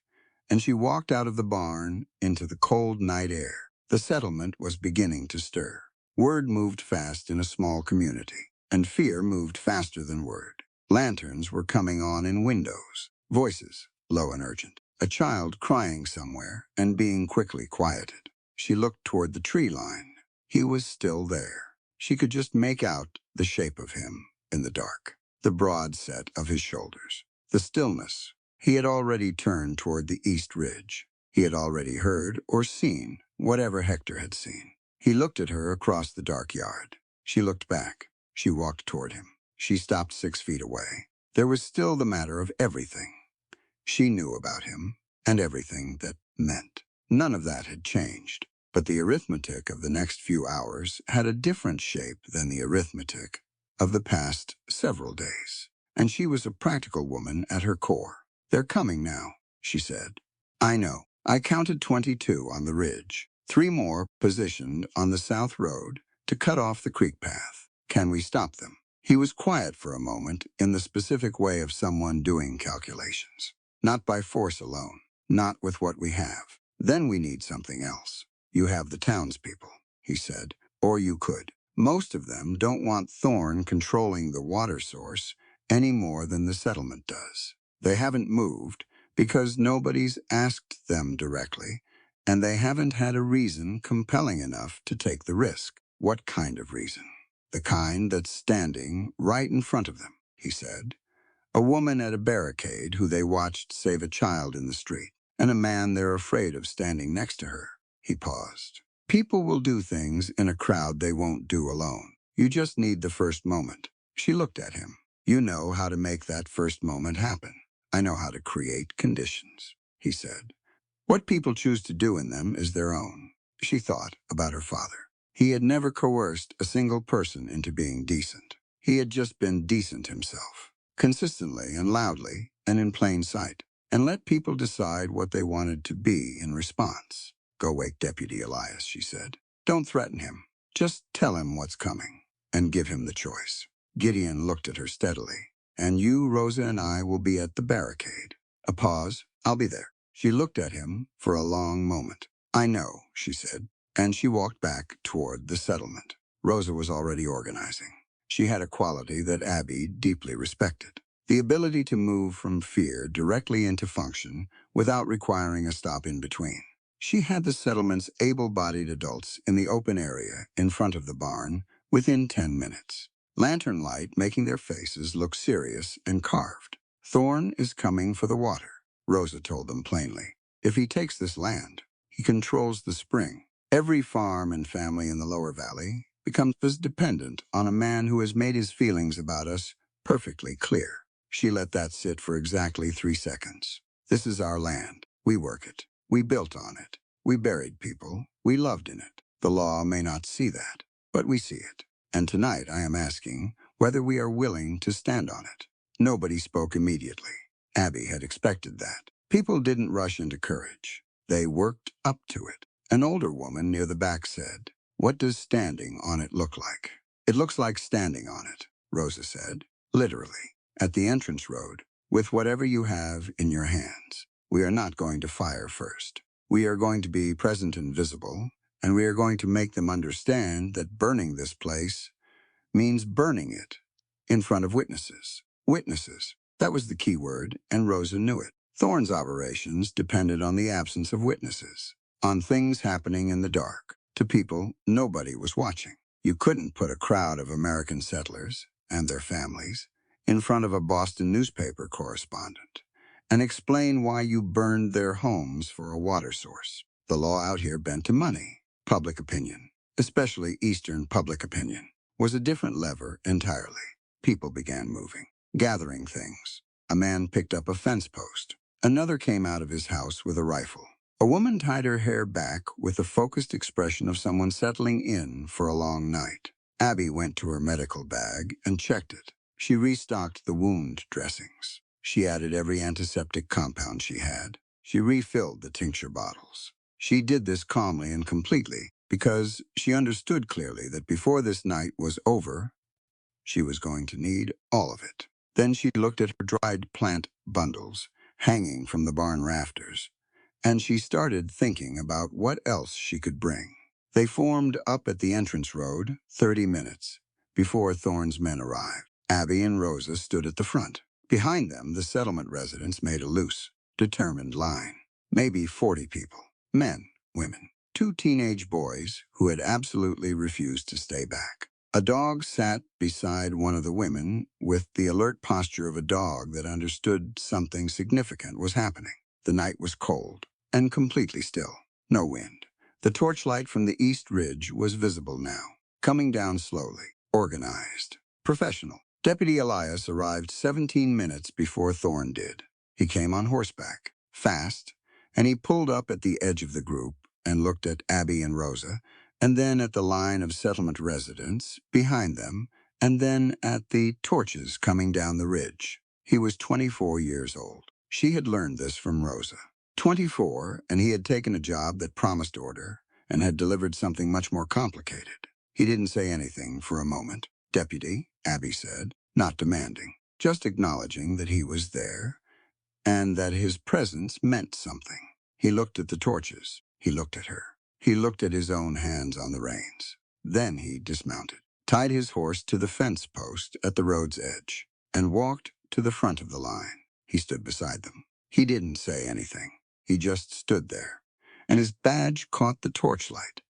and she walked out of the barn into the cold night air. The settlement was beginning to stir. Word moved fast in a small community, and fear moved faster than word. Lanterns were coming on in windows, voices, low and urgent. A child crying somewhere and being quickly quieted. She looked toward the tree line. He was still there. She could just make out the shape of him in the dark, the broad set of his shoulders, the stillness. He had already turned toward the east ridge. He had already heard or seen whatever Hector had seen. He looked at her across the dark yard. She looked back. She walked toward him. She stopped 6 feet away. There was still the matter of everything she knew about him, and everything that meant. None of that had changed, but the arithmetic of the next few hours had a different shape than the arithmetic of the past several days. And she was a practical woman at her core. "They're coming now," she said. "I know." I counted 22 on the ridge, 3 more positioned on the south road to cut off the creek path. "Can we stop them?" He was quiet for a moment in the specific way of someone doing calculations. "Not by force alone. Not with what we have. Then we need something else. You have the townspeople," he said, "or you could. Most of them don't want Thorn controlling the water source any more than the settlement does. They haven't moved because nobody's asked them directly, and they haven't had a reason compelling enough to take the risk." "What kind of reason?" "The kind that's standing right in front of them," he said. "A woman at a barricade who they watched save a child in the street, and a man they're afraid of standing next to her." He paused. "People will do things in a crowd they won't do alone. You just need the first moment." She looked at him. "You know how to make that first moment happen." "I know how to create conditions," he said. "What people choose to do in them is their own." She thought about her father. He had never coerced a single person into being decent. He had just been decent himself, consistently and loudly and in plain sight, and let people decide what they wanted to be in response. "Go wake Deputy Elias," she said. "Don't threaten him. Just tell him what's coming, and give him the choice." Gideon looked at her steadily. "And you, Rosa, and I will be at the barricade." A pause. "I'll be there." She looked at him for a long moment. "I know," she said, and she walked back toward the settlement. Rosa was already organizing. She had a quality that Abby deeply respected: the ability to move from fear directly into function without requiring a stop in between. She had the settlement's able-bodied adults in the open area in front of the barn within 10 minutes. Lantern light making their faces look serious and carved. "Thorn is coming for the water," Rosa told them plainly. "If he takes this land, he controls the spring. Every farm and family in the lower valley becomes dependent on a man who has made his feelings about us perfectly clear." She let that sit for exactly 3 seconds. "This is our land. We work it. We built on it. We buried people. We loved in it. The law may not see that, but we see it. And tonight I am asking whether we are willing to stand on it." Nobody spoke immediately. Abby had expected that. People didn't rush into courage. They worked up to it. An older woman near the back said, "What does standing on it look like?" "It looks like standing on it," Rosa said. "Literally, at the entrance road, with whatever you have in your hands. We are not going to fire first. We are going to be present and visible, and we are going to make them understand that burning this place means burning it in front of witnesses." Witnesses. That was the key word, and Rosa knew it. Thorne's operations depended on the absence of witnesses, on things happening in the dark, to people nobody was watching. You couldn't put a crowd of American settlers and their families in front of a Boston newspaper correspondent and explain why you burned their homes for a water source. The law out here bent to money. Public opinion, especially Eastern public opinion, was a different lever entirely. People began moving, gathering things. A man picked up a fence post. Another came out of his house with a rifle. A woman tied her hair back with the focused expression of someone settling in for a long night. Abby went to her medical bag and checked it. She restocked the wound dressings. She added every antiseptic compound she had. She refilled the tincture bottles. She did this calmly and completely because she understood clearly that before this night was over, she was going to need all of it. Then she looked at her dried plant bundles hanging from the barn rafters, and she started thinking about what else she could bring. They formed up at the entrance road 30 minutes before Thorne's men arrived. Abby and Rosa stood at the front. Behind them, the settlement residents made a loose, determined line. Maybe 40 people, men, women, 2 teenage boys who had absolutely refused to stay back. A dog sat beside one of the women with the alert posture of a dog that understood something significant was happening. The night was cold and completely still. No wind. The torchlight from the east ridge was visible now, coming down slowly, organized, professional. Deputy Elias arrived 17 minutes before Thorne did. He came on horseback, fast, and he pulled up at the edge of the group and looked at Abby and Rosa, and then at the line of settlement residents behind them, and then at the torches coming down the ridge. He was 24 years old. She had learned this from Rosa. 24, and he had taken a job that promised order and had delivered something much more complicated. He didn't say anything for a moment. Deputy, Abby said, not demanding, just acknowledging that he was there and that his presence meant something. He looked at the torches. He looked at her. He looked at his own hands on the reins. Then he dismounted, tied his horse to the fence post at the road's edge, and walked to the front of the line. He stood beside them. He didn't say anything. He just stood there, and his badge caught the torchlight.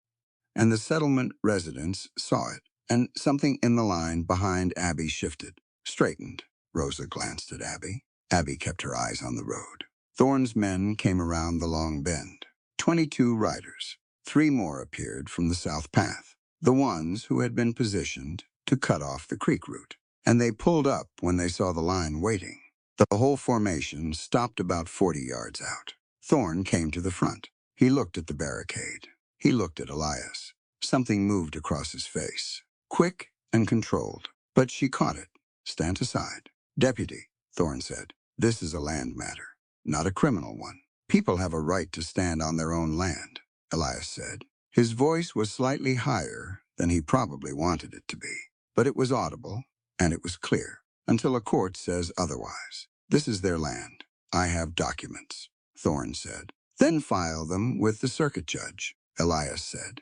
And the settlement residents saw it, and something in the line behind Abby shifted, straightened. Rosa glanced at Abby. Abby kept her eyes on the road. Thorne's men came around the long bend. 22 riders. 3 more appeared from the south path, the ones who had been positioned to cut off the creek route. And they pulled up when they saw the line waiting. The whole formation stopped about 40 yards out. Thorne came to the front. He looked at the barricade. He looked at Elias. Something moved across his face, quick and controlled. But she caught it. Stand aside. Deputy, Thorne said, this is a land matter, not a criminal one. People have a right to stand on their own land, Elias said. His voice was slightly higher than he probably wanted it to be, but it was audible and it was clear, until a court says otherwise. This is their land. I have documents, Thorne said. Then file them with the circuit judge, Elias said.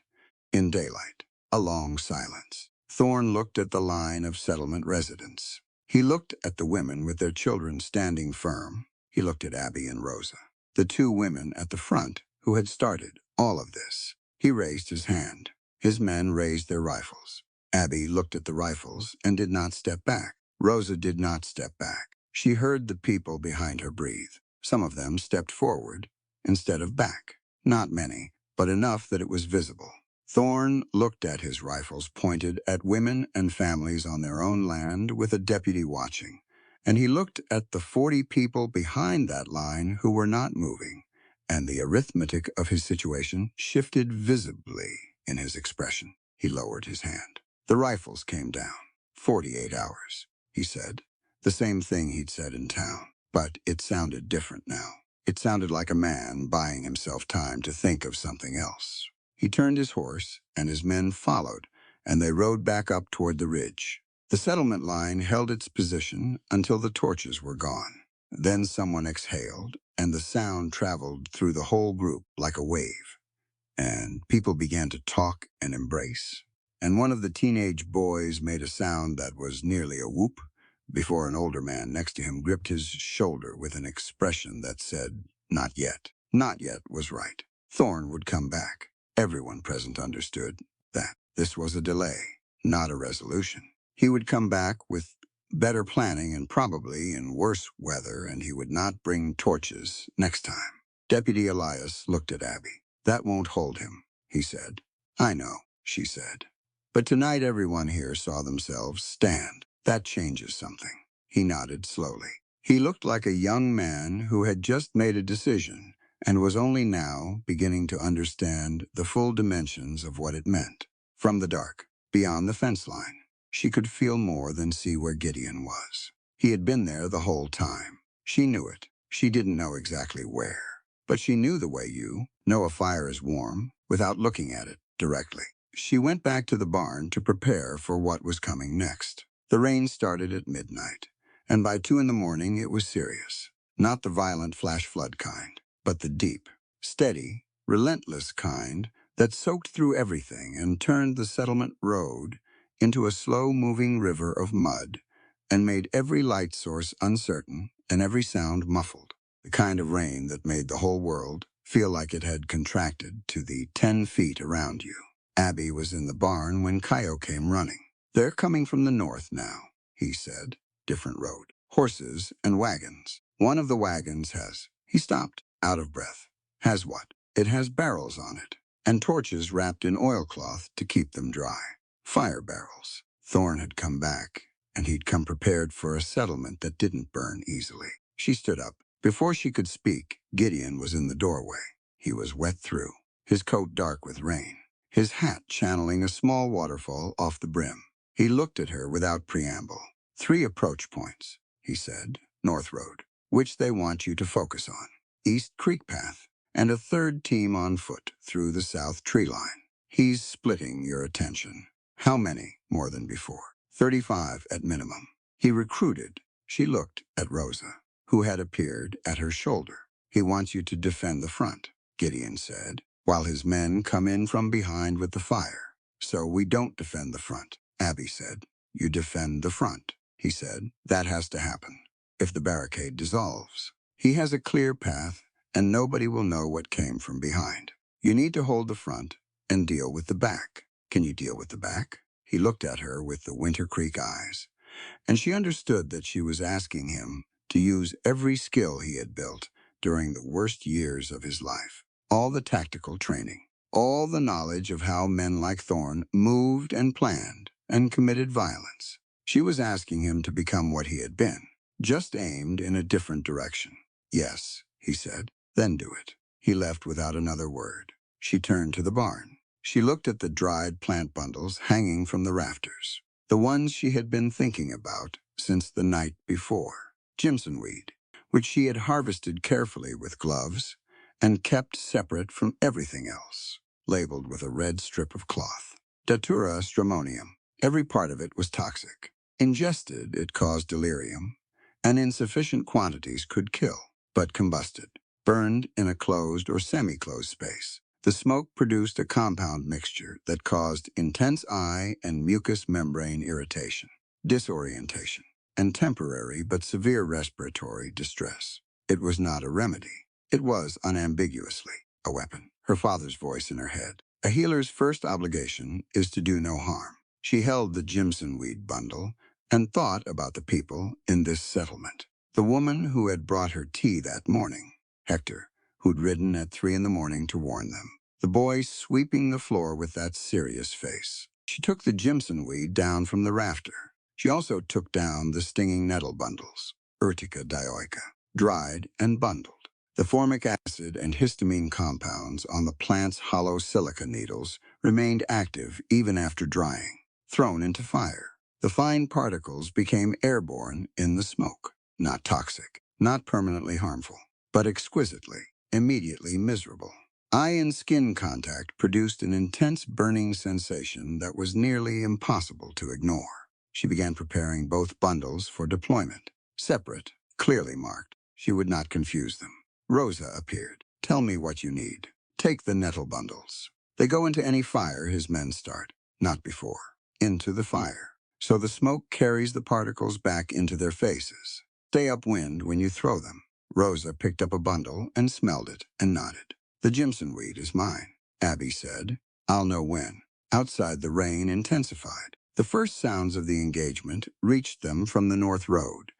In daylight, a long silence. Thorne looked at the line of settlement residents. He looked at the women with their children standing firm. He looked at Abby and Rosa, the 2 women at the front who had started all of this. He raised his hand. His men raised their rifles. Abby looked at the rifles and did not step back. Rosa did not step back. She heard the people behind her breathe. Some of them stepped forward instead of back. Not many, but enough that it was visible. Thorne looked at his rifles pointed at women and families on their own land with a deputy watching, and he looked at the 40 people behind that line who were not moving, and the arithmetic of his situation shifted visibly in his expression. He lowered his hand. The rifles came down. 48 hours, he said. The same thing he'd said in town, but it sounded different now. It sounded like a man buying himself time to think of something else. He turned his horse, and his men followed, and they rode back up toward the ridge. The settlement line held its position until the torches were gone. Then someone exhaled, and the sound traveled through the whole group like a wave. And people began to talk and embrace. And one of the teenage boys made a sound that was nearly a whoop, before an older man next to him gripped his shoulder with an expression that said, not yet. Not yet was right. Thorne would come back. Everyone present understood that this was a delay, not a resolution. He would come back with better planning and probably in worse weather, and he would not bring torches next time. Deputy Elias looked at Abby. That won't hold him, he said. I know, she said. But tonight everyone here saw themselves stand. That changes something. He nodded slowly. He looked like a young man who had just made a decision and was only now beginning to understand the full dimensions of what it meant. From the dark, beyond the fence line, she could feel more than see where Gideon was. He had been there the whole time. She knew it. She didn't know exactly where. But she knew the way you know a fire is warm without looking at it directly. She went back to the barn to prepare for what was coming next. The rain started at midnight, and by 2 in the morning it was serious. Not the violent flash flood kind, but the deep, steady, relentless kind that soaked through everything and turned the settlement road into a slow-moving river of mud and made every light source uncertain and every sound muffled. The kind of rain that made the whole world feel like it had contracted to the 10 feet around you. Abby was in the barn when Coyote came running. They're coming from the north now, he said. Different road. Horses and wagons. One of the wagons has... He stopped, out of breath. Has what? It has barrels on it. and torches wrapped in oilcloth to keep them dry. Fire barrels. Thorne had come back, and he'd come prepared for a settlement that didn't burn easily. She stood up. Before she could speak, Gideon was in the doorway. He was wet through, his coat dark with rain, his hat channeling a small waterfall off the brim. He looked at her without preamble. 3 approach points, he said, North Road, which they want you to focus on. East Creek Path, and a 3rd team on foot through the south tree line. He's splitting your attention. How many more than before? 35 at minimum. He recruited. She looked at Rosa, who had appeared at her shoulder. He wants you to defend the front, Gideon said, while his men come in from behind with the fire. So we don't defend the front, Abby said. You defend the front, he said. That has to happen. If the barricade dissolves, he has a clear path, and nobody will know what came from behind. You need to hold the front and deal with the back. Can you deal with the back? He looked at her with the Winter Creek eyes, and she understood that she was asking him to use every skill he had built during the worst years of his life. All the tactical training, all the knowledge of how men like Thorne moved and planned and committed violence. She was asking him to become what he had been, just aimed in a different direction. Yes, he said, then do it. He left without another word. She turned to the barn. She looked at the dried plant bundles hanging from the rafters, the ones she had been thinking about since the night before. Jimson weed, which she had harvested carefully with gloves and kept separate from everything else, labeled with a red strip of cloth. Datura stramonium. Every part of it was toxic. Ingested, it caused delirium, and in sufficient quantities could kill, but combusted, burned in a closed or semi-closed space. The smoke produced a compound mixture that caused intense eye and mucous membrane irritation, disorientation, and temporary but severe respiratory distress. It was not a remedy. It was unambiguously a weapon. Her father's voice in her head. A healer's first obligation is to do no harm. She held the Jimson weed bundle and thought about the people in this settlement. The woman who had brought her tea that morning, Hector, who'd ridden at 3 in the morning to warn them. The boy sweeping the floor with that serious face. She took the Jimson weed down from the rafter. She also took down the stinging nettle bundles, Urtica dioica, dried and bundled. The formic acid and histamine compounds on the plant's hollow silica needles remained active even after drying. Thrown into fire, the fine particles became airborne in the smoke. Not toxic, not permanently harmful, but exquisitely, immediately miserable. Eye and skin contact produced an intense burning sensation that was nearly impossible to ignore. She began preparing both bundles for deployment. Separate, clearly marked. She would not confuse them. Rosa appeared. Tell me what you need. Take the nettle bundles. They go into any fire his men start, not before. Into the fire, so the smoke carries the particles back into their faces. Stay upwind when you throw them. Rosa picked up a bundle and smelled it and nodded. The Jimson weed is mine, Abby said. I'll know when. Outside, the rain intensified. The first sounds of the engagement reached them from the North Road,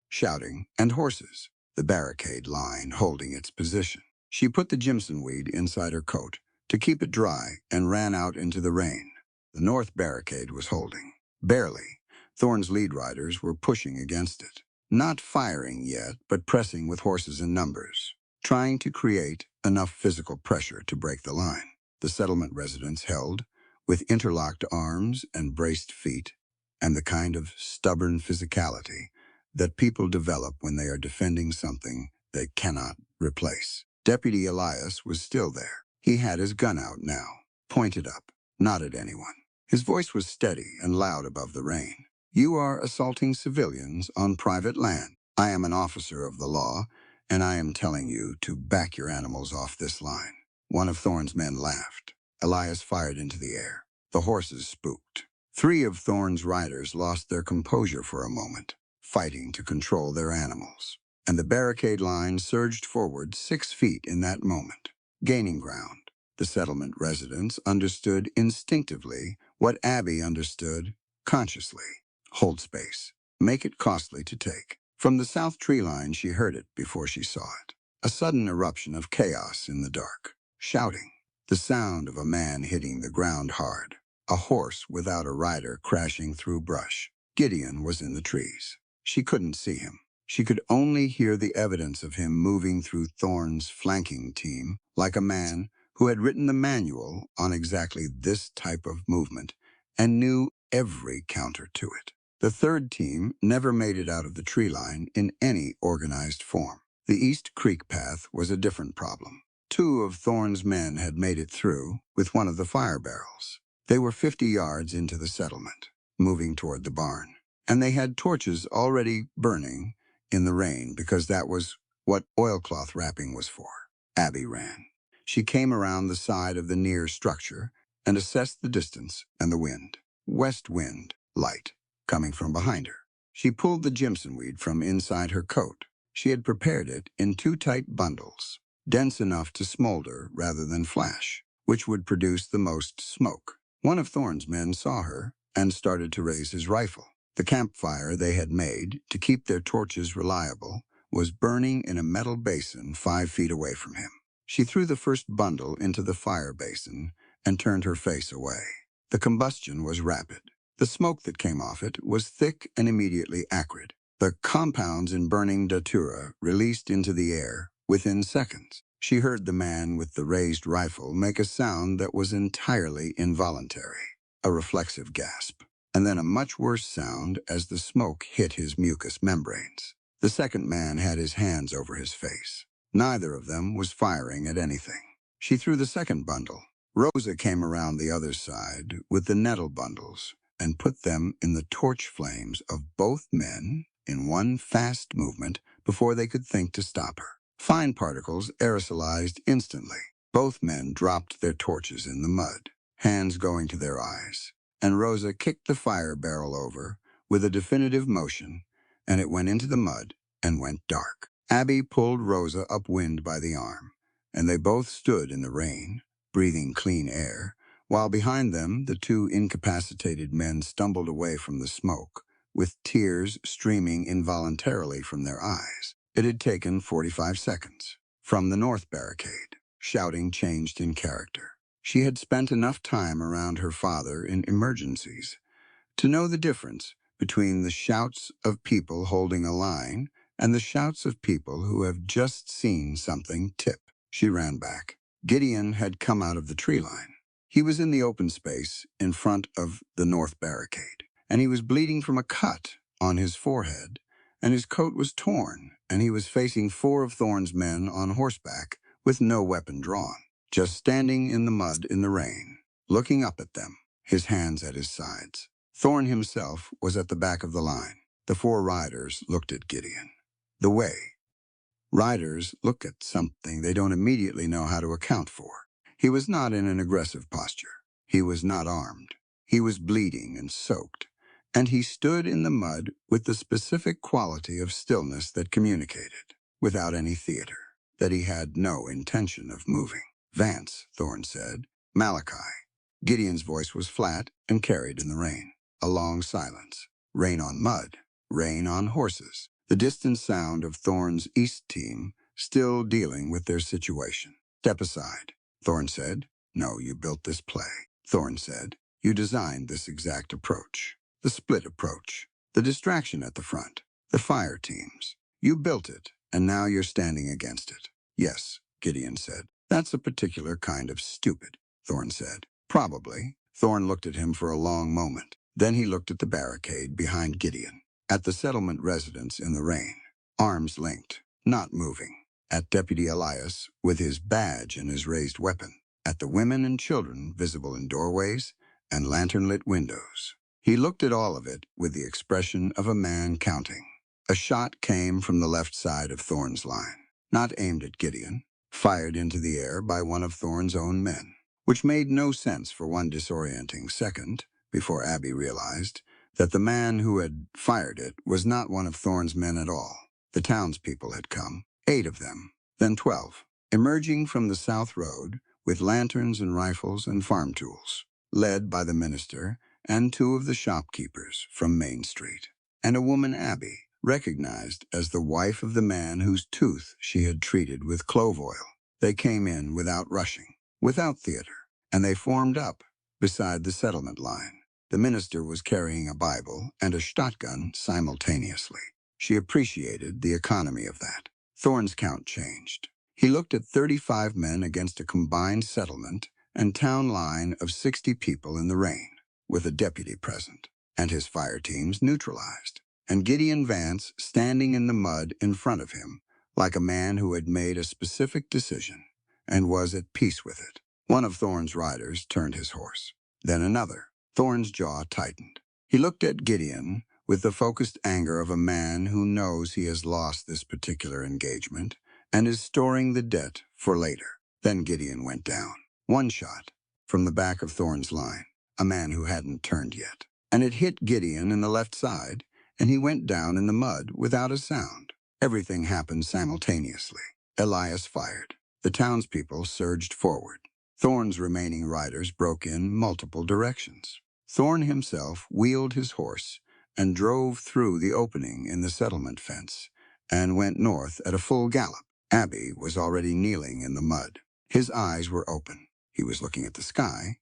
shouting and horses, the barricade line holding its position. She put the Jimson weed inside her coat to keep it dry and ran out into the rain. The north barricade was holding. Barely. Thorne's lead riders were pushing against it. Not firing yet, but pressing with horses in numbers, trying to create enough physical pressure to break the line. The settlement residents held, with interlocked arms and braced feet, and the kind of stubborn physicality that people develop when they are defending something they cannot replace. Deputy Elias was still there. He had his gun out now, pointed up, not at anyone. His voice was steady and loud above the rain. You are assaulting civilians on private land. I am an officer of the law, and I am telling you to back your animals off this line. One of Thorne's men laughed. Elias fired into the air. The horses spooked. 3 of Thorne's riders lost their composure for a moment, fighting to control their animals, and the barricade line surged forward 6 feet in that moment, gaining ground. The settlement residents understood instinctively what Abby understood consciously. Hold space. Make it costly to take. From the south tree line, she heard it before she saw it. A sudden eruption of chaos in the dark. Shouting, The sound of a man hitting the ground hard, a horse without a rider crashing through brush. Gideon was in the trees. She couldn't see him. She could only hear the evidence of him moving through Thorne's flanking team like a man who had written the manual on exactly this type of movement and knew every counter to it. The third team never made it out of the tree line in any organized form. The East Creek path was a different problem. Two of Thorne's men had made it through with one of the fire barrels. They were 50 yards into the settlement, moving toward the barn, and they had torches already burning in the rain because that was what oilcloth wrapping was for. Abby ran. She came around the side of the near structure and assessed the distance and the wind. West wind, light, coming from behind her. She pulled the jimson weed from inside her coat. She had prepared it in 2 tight bundles, dense enough to smolder rather than flash, which would produce the most smoke. One of Thorne's men saw her and started to raise his rifle. The campfire they had made to keep their torches reliable was burning in a metal basin 5 feet away from him. She threw the first bundle into the fire basin and turned her face away. The combustion was rapid. The smoke that came off it was thick and immediately acrid. The compounds in burning datura released into the air within seconds. She heard the man with the raised rifle make a sound that was entirely involuntary, a reflexive gasp, and then a much worse sound as the smoke hit his mucous membranes. The second man had his hands over his face. Neither of them was firing at anything. She threw the second bundle. Rosa came around the other side with the nettle bundles and put them in the torch flames of both men in one fast movement before they could think to stop her. Fine particles aerosolized instantly. Both men dropped their torches in the mud, hands going to their eyes, and Rosa kicked the fire barrel over with a definitive motion, and it went into the mud and went dark. Abby pulled Rosa upwind by the arm, and they both stood in the rain, breathing clean air, while behind them the 2 incapacitated men stumbled away from the smoke, with tears streaming involuntarily from their eyes. It had taken 45 seconds. From the north barricade, shouting changed in character. She had spent enough time around her father in emergencies to know the difference between the shouts of people holding a line and the shouts of people who have just seen something tip. She ran back. Gideon had come out of the tree line. He was in the open space in front of the north barricade, and he was bleeding from a cut on his forehead, and his coat was torn, and he was facing 4 of Thorne's men on horseback with no weapon drawn, just standing in the mud in the rain, looking up at them, his hands at his sides. Thorne himself was at the back of the line. The 4 riders looked at Gideon. The way riders look at something they don't immediately know how to account for. He was not in an aggressive posture. He was not armed. He was bleeding and soaked, and he stood in the mud with the specific quality of stillness that communicated, without any theater, that he had no intention of moving. Vance, Thorne said. Malachi. Gideon's voice was flat and carried in the rain. A long silence. Rain on mud. Rain on horses. The distant sound of Thorne's East team still dealing with their situation. Step aside, Thorne said. No, you built this play, Thorne said. You designed this exact approach. The split approach. The distraction at the front. The fire teams. You built it, and now you're standing against it. Yes, Gideon said. That's a particular kind of stupid, Thorne said. Probably. Thorne looked at him for a long moment. Then he looked at the barricade behind Gideon. At the settlement residence in the rain, arms linked, not moving. At Deputy Elias, with his badge and his raised weapon. At the women and children visible in doorways and lantern-lit windows. He looked at all of it with the expression of a man counting. A shot came from the left side of Thorne's line, not aimed at Gideon, fired into the air by one of Thorne's own men, which made no sense for one disorienting second before Abby realized that the man who had fired it was not one of Thorne's men at all. The townspeople had come, 8 of them, then 12, emerging from the south road with lanterns and rifles and farm tools, led by the minister and 2 of the shopkeepers from Main Street, and a woman Abby recognized as the wife of the man whose tooth she had treated with clove oil. They came in without rushing, without theater, and they formed up beside the settlement line. The minister was carrying a Bible and a shotgun simultaneously. She appreciated the economy of that. Thorne's count changed. He looked at 35 men against a combined settlement and town line of 60 people in the rain, with a deputy present, and his fire teams neutralized, and Gideon Vance standing in the mud in front of him, like a man who had made a specific decision and was at peace with it. One of Thorne's riders turned his horse, then another. Thorne's jaw tightened. He looked at Gideon with the focused anger of a man who knows he has lost this particular engagement and is storing the debt for later. Then Gideon went down. One shot from the back of Thorne's line, a man who hadn't turned yet. And it hit Gideon in the left side, and he went down in the mud without a sound. Everything happened simultaneously. Elias fired. The townspeople surged forward. Thorne's remaining riders broke in multiple directions. Thorne himself wheeled his horse and drove through the opening in the settlement fence and went north at a full gallop. Abby was already kneeling in the mud. His eyes were open. He was looking at the sky,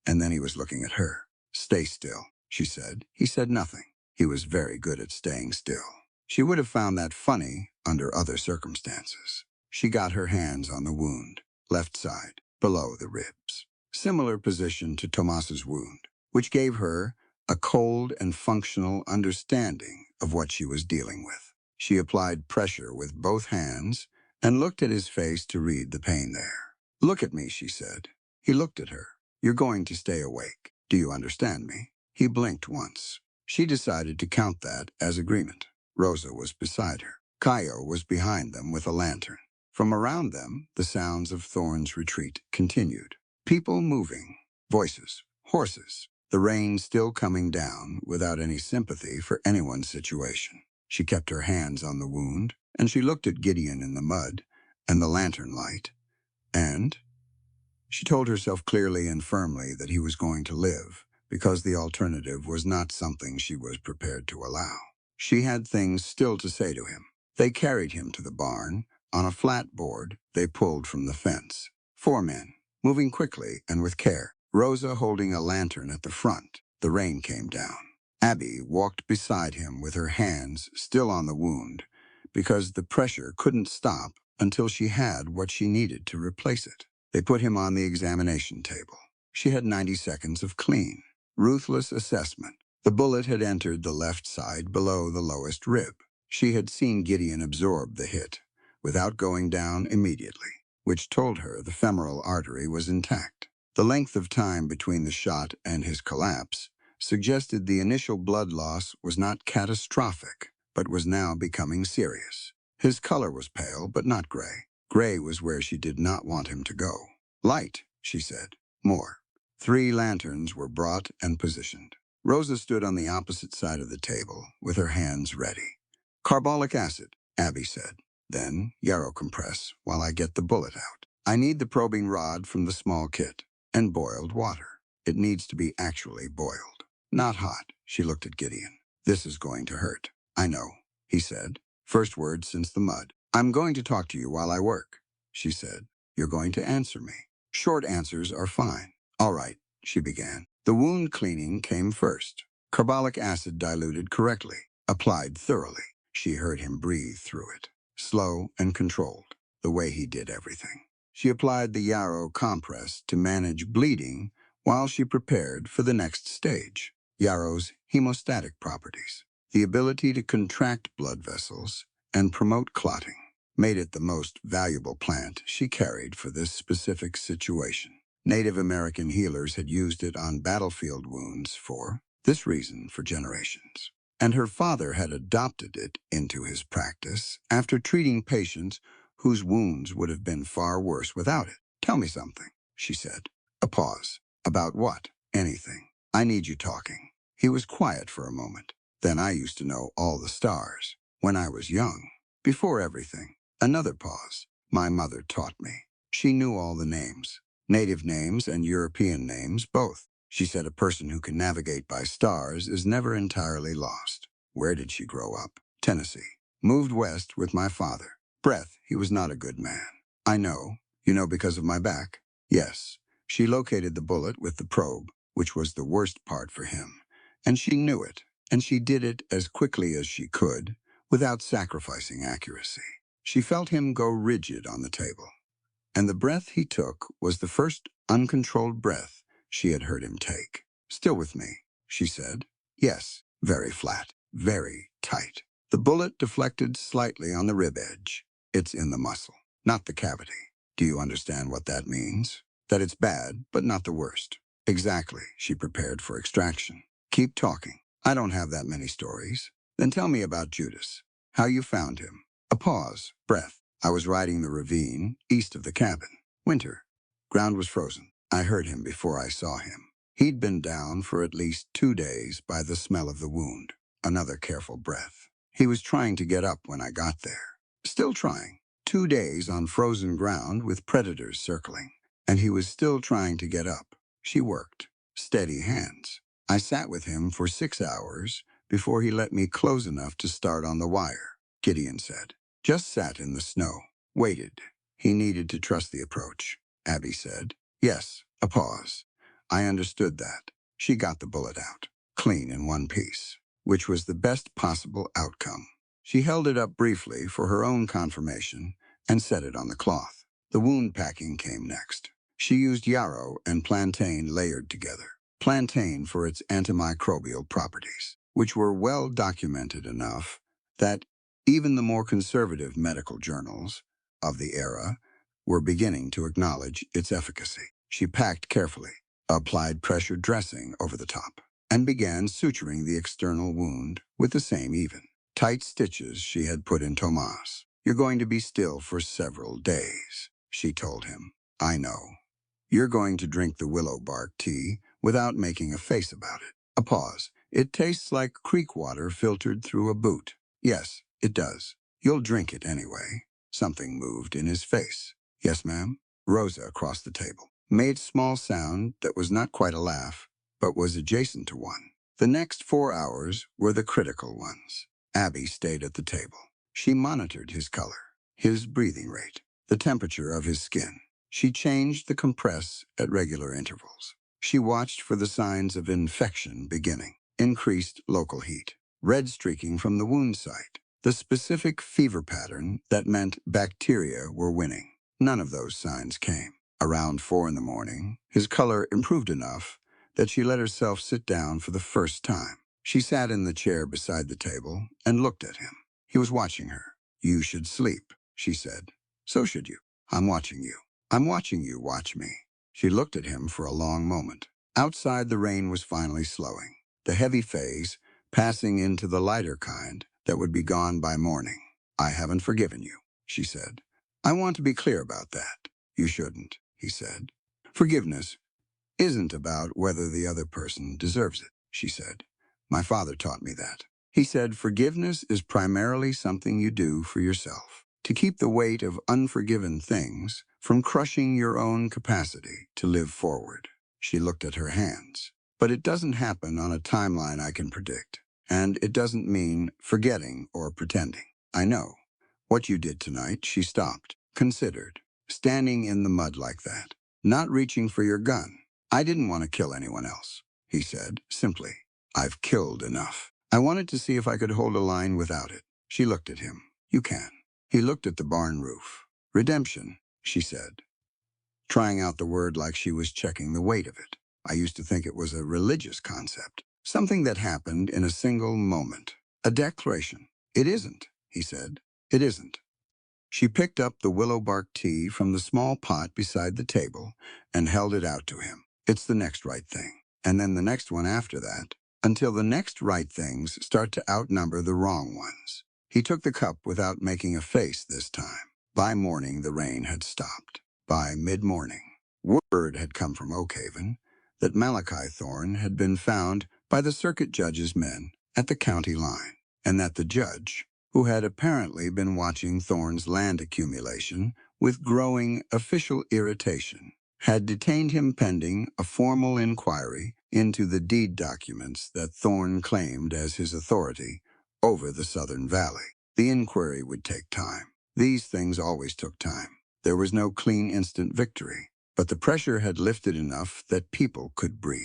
and then he was looking at her. "Stay still," she said. He said nothing. He was very good at staying still. She would have found that funny under other circumstances. She got her hands on the wound, left side, below the ribs. Similar position to Tomas's wound, which gave her a cold and functional understanding of what she was dealing with. She applied pressure with both hands and looked at his face to read the pain there. "Look at me," she said. He looked at her. "You're going to stay awake. Do you understand me?" He blinked once. She decided to count that as agreement. Rosa was beside her. Caio was behind them with a lantern. From around them, the sounds of Thorne's retreat continued. People moving, voices, horses, the rain still coming down without any sympathy for anyone's situation. She kept her hands on the wound, and she looked at Gideon in the mud and the lantern light, and she told herself clearly and firmly that he was going to live, because the alternative was not something she was prepared to allow. She had things still to say to him. They carried him to the barn. On a flat board, they pulled from the fence. 4 men, moving quickly and with care. Rosa holding a lantern at the front. The rain came down. Abby walked beside him with her hands still on the wound, because the pressure couldn't stop until she had what she needed to replace it. They put him on the examination table. She had 90 seconds of clean, ruthless assessment. The bullet had entered the left side below the lowest rib. She had seen Gideon absorb the hit without going down immediately, which told her the femoral artery was intact. The length of time between the shot and his collapse suggested the initial blood loss was not catastrophic, but was now becoming serious. His color was pale, but not gray. Gray was where she did not want him to go. "Light," she said. "More." 3 lanterns were brought and positioned. Rosa stood on the opposite side of the table, with her hands ready. "Carbolic acid," Abby said. "Then yarrow compress while I get the bullet out. I need the probing rod from the small kit, and boiled water. It needs to be actually boiled. Not hot." She looked at Gideon. "This is going to hurt." "I know," he said. First word since the mud. "I'm going to talk to you while I work," she said. "You're going to answer me. Short answers are fine." "All right," she began. The wound cleaning came first. Carbolic acid diluted correctly, applied thoroughly. She heard him breathe through it, slow and controlled, the way he did everything. She applied the yarrow compress to manage bleeding while she prepared for the next stage. Yarrow's hemostatic properties, the ability to contract blood vessels and promote clotting, made it the most valuable plant she carried for this specific situation. Native American healers had used it on battlefield wounds for this reason for generations. And her father had adopted it into his practice after treating patients whose wounds would have been far worse without it. "Tell me something," she said. A pause. "About what?" "Anything. I need you talking." He was quiet for a moment. "Then I used to know all the stars. When I was young. Before everything." Another pause. "My mother taught me. She knew all the names. Native names and European names, both. She said a person who can navigate by stars is never entirely lost." "Where did she grow up?" "Tennessee. Moved west with my father. Breath, he was not a good man." "I know. You know because of my back?" Yes, she located the bullet with the probe, which was the worst part for him. And she knew it, and she did it as quickly as she could, without sacrificing accuracy. She felt him go rigid on the table, and the breath he took was the first uncontrolled breath she had heard him take. "Still with me," she said. "Yes," very flat, very tight. The bullet deflected slightly on the rib edge. "It's in the muscle, not the cavity. Do you understand what that means? That it's bad, but not the worst." "Exactly," she prepared for extraction. "Keep talking. I don't have that many stories." "Then tell me about Judas. How you found him." A pause, breath. "I was riding the ravine, east of the cabin. Winter. Ground was frozen. I heard him before I saw him. He'd been down for at least 2 days by the smell of the wound." Another careful breath. "He was trying to get up when I got there." "Still trying. 2 days on frozen ground with predators circling. And he was still trying to get up." She worked. Steady hands. "I sat with him for 6 hours before he let me close enough to start on the wire," Gideon said. "Just sat in the snow. Waited. He needed to trust the approach," Abby said. "Yes," a pause. "I understood that." She got the bullet out, clean in one piece, which was the best possible outcome. She held it up briefly for her own confirmation and set it on the cloth. The wound packing came next. She used yarrow and plantain layered together. Plantain for its antimicrobial properties, which were well documented enough that even the more conservative medical journals of the era were beginning to acknowledge its efficacy. She packed carefully, applied pressure dressing over the top, and began suturing the external wound with the same tight stitches she had put in Tomas. "You're going to be still for several days," she told him. "I know. You're going to drink the willow bark tea without making a face about it." A pause. "It tastes like creek water filtered through a boot." "Yes, it does. You'll drink it anyway." Something moved in his face. "Yes, ma'am." Rosa across the table made small sound that was not quite a laugh, but was adjacent to one. The next 4 hours were the critical ones. Abby stayed at the table. She monitored his color, his breathing rate, the temperature of his skin. She changed the compress at regular intervals. She watched for the signs of infection beginning, increased local heat, red streaking from the wound site, the specific fever pattern that meant bacteria were winning. None of those signs came. Around 4 in the morning, his color improved enough that she let herself sit down for the first time. She sat in the chair beside the table and looked at him. He was watching her. "You should sleep," she said. "So should you. I'm watching you. I'm watching you watch me." She looked at him for a long moment. Outside, the rain was finally slowing, the heavy phase passing into the lighter kind that would be gone by morning. "I haven't forgiven you," she said. "I want to be clear about that." "You shouldn't," he said. "Forgiveness isn't about whether the other person deserves it," she said. "My father taught me that. He said forgiveness is primarily something you do for yourself, to keep the weight of unforgiven things from crushing your own capacity to live forward." She looked at her hands. "But it doesn't happen on a timeline I can predict, and it doesn't mean forgetting or pretending. I know. What you did tonight," she stopped, considered, "standing in the mud like that, not reaching for your gun. I didn't want to kill anyone else," he said, simply. "I've killed enough. I wanted to see if I could hold a line without it." She looked at him. "You can." He looked at the barn roof. "Redemption," she said, trying out the word like she was checking the weight of it. "I used to think it was a religious concept, something that happened in a single moment. A declaration." "It isn't," he said. "It isn't." She picked up the willow bark tea from the small pot beside the table and held it out to him. "It's the next right thing, and then the next one after that, until the next right things start to outnumber the wrong ones." He took the cup without making a face this time. By morning, the rain had stopped. By mid-morning, word had come from Oakhaven that Malachi Thorne had been found by the circuit judge's men at the county line, and that the judge, who had apparently been watching Thorne's land accumulation with growing official irritation, had detained him pending a formal inquiry into the deed documents that Thorne claimed as his authority over the Southern Valley. The inquiry would take time. These things always took time. There was no clean instant victory. but the pressure had lifted enough that people could breathe.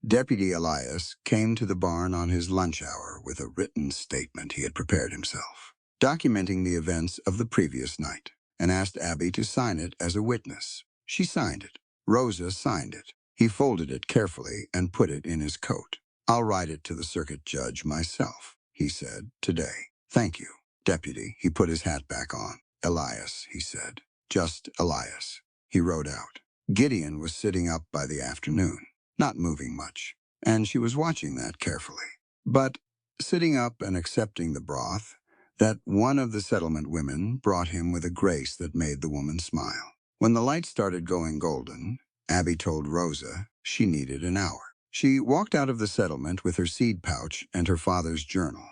Deputy Elias came to the barn on his lunch hour with a written statement he had prepared himself, documenting the events of the previous night, and asked Abby to sign it as a witness. She signed it. Rosa signed it. He folded it carefully and put it in his coat. "I'll write it to the circuit judge myself," he said, "today." "Thank you, Deputy." He put his hat back on. "Elias," he said. "Just Elias." He wrote out. Gideon was sitting up by the afternoon, not moving much, and she was watching that carefully. But sitting up and accepting the broth that one of the settlement women brought him with a grace that made the woman smile. When the light started going golden, Abby told Rosa she needed an hour. She walked out of the settlement with her seed pouch and her father's journal,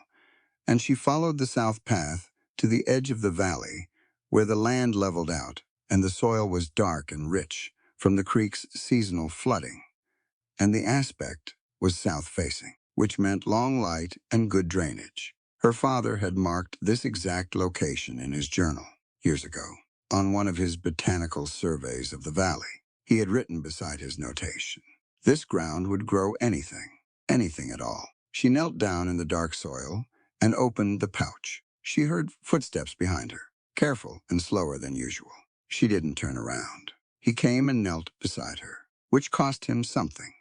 and she followed the south path to the edge of the valley where the land leveled out and the soil was dark and rich from the creek's seasonal flooding, and the aspect was south-facing, which meant long light and good drainage. Her father had marked this exact location in his journal years ago on one of his botanical surveys of the valley. He had written beside his notation, "This ground would grow anything, anything at all." She knelt down in the dark soil and opened the pouch. She heard footsteps behind her, careful and slower than usual. She didn't turn around. He came and knelt beside her, which cost him something.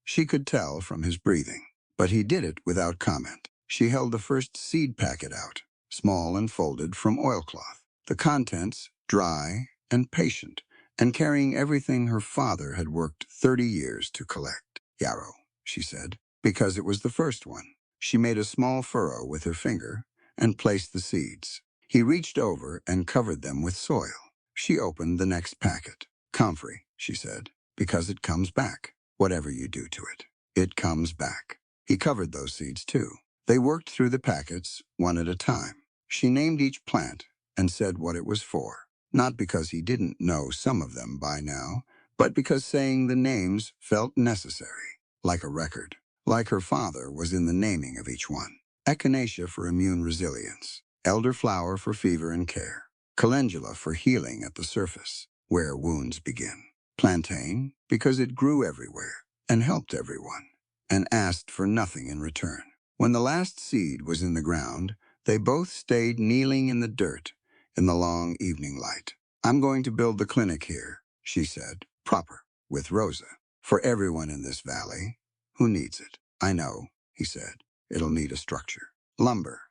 She could tell from his breathing, but he did it without comment. She held the first seed packet out, small and folded from oilcloth, the contents dry and patient, and carrying everything her father had worked 30 years to collect. "Yarrow," she said, because it was the first one. She made a small furrow with her finger and placed the seeds. He reached over and covered them with soil. She opened the next packet. "Comfrey," she said, "because it comes back. Whatever you do to it, it comes back." He covered those seeds too. They worked through the packets one at a time. She named each plant and said what it was for, not because he didn't know some of them by now, but because saying the names felt necessary, like a record, like her father was in the naming of each one. Echinacea for immune resilience, elderflower for fever and care, calendula for healing at the surface, where wounds begin, plantain because it grew everywhere and helped everyone, and asked for nothing in return. When the last seed was in the ground, they both stayed kneeling in the dirt in the long evening light. "I'm going to build the clinic here," she said, "proper, with Rosa, for everyone in this valley who needs it." "I know," he said. "It'll need a structure. Lumber.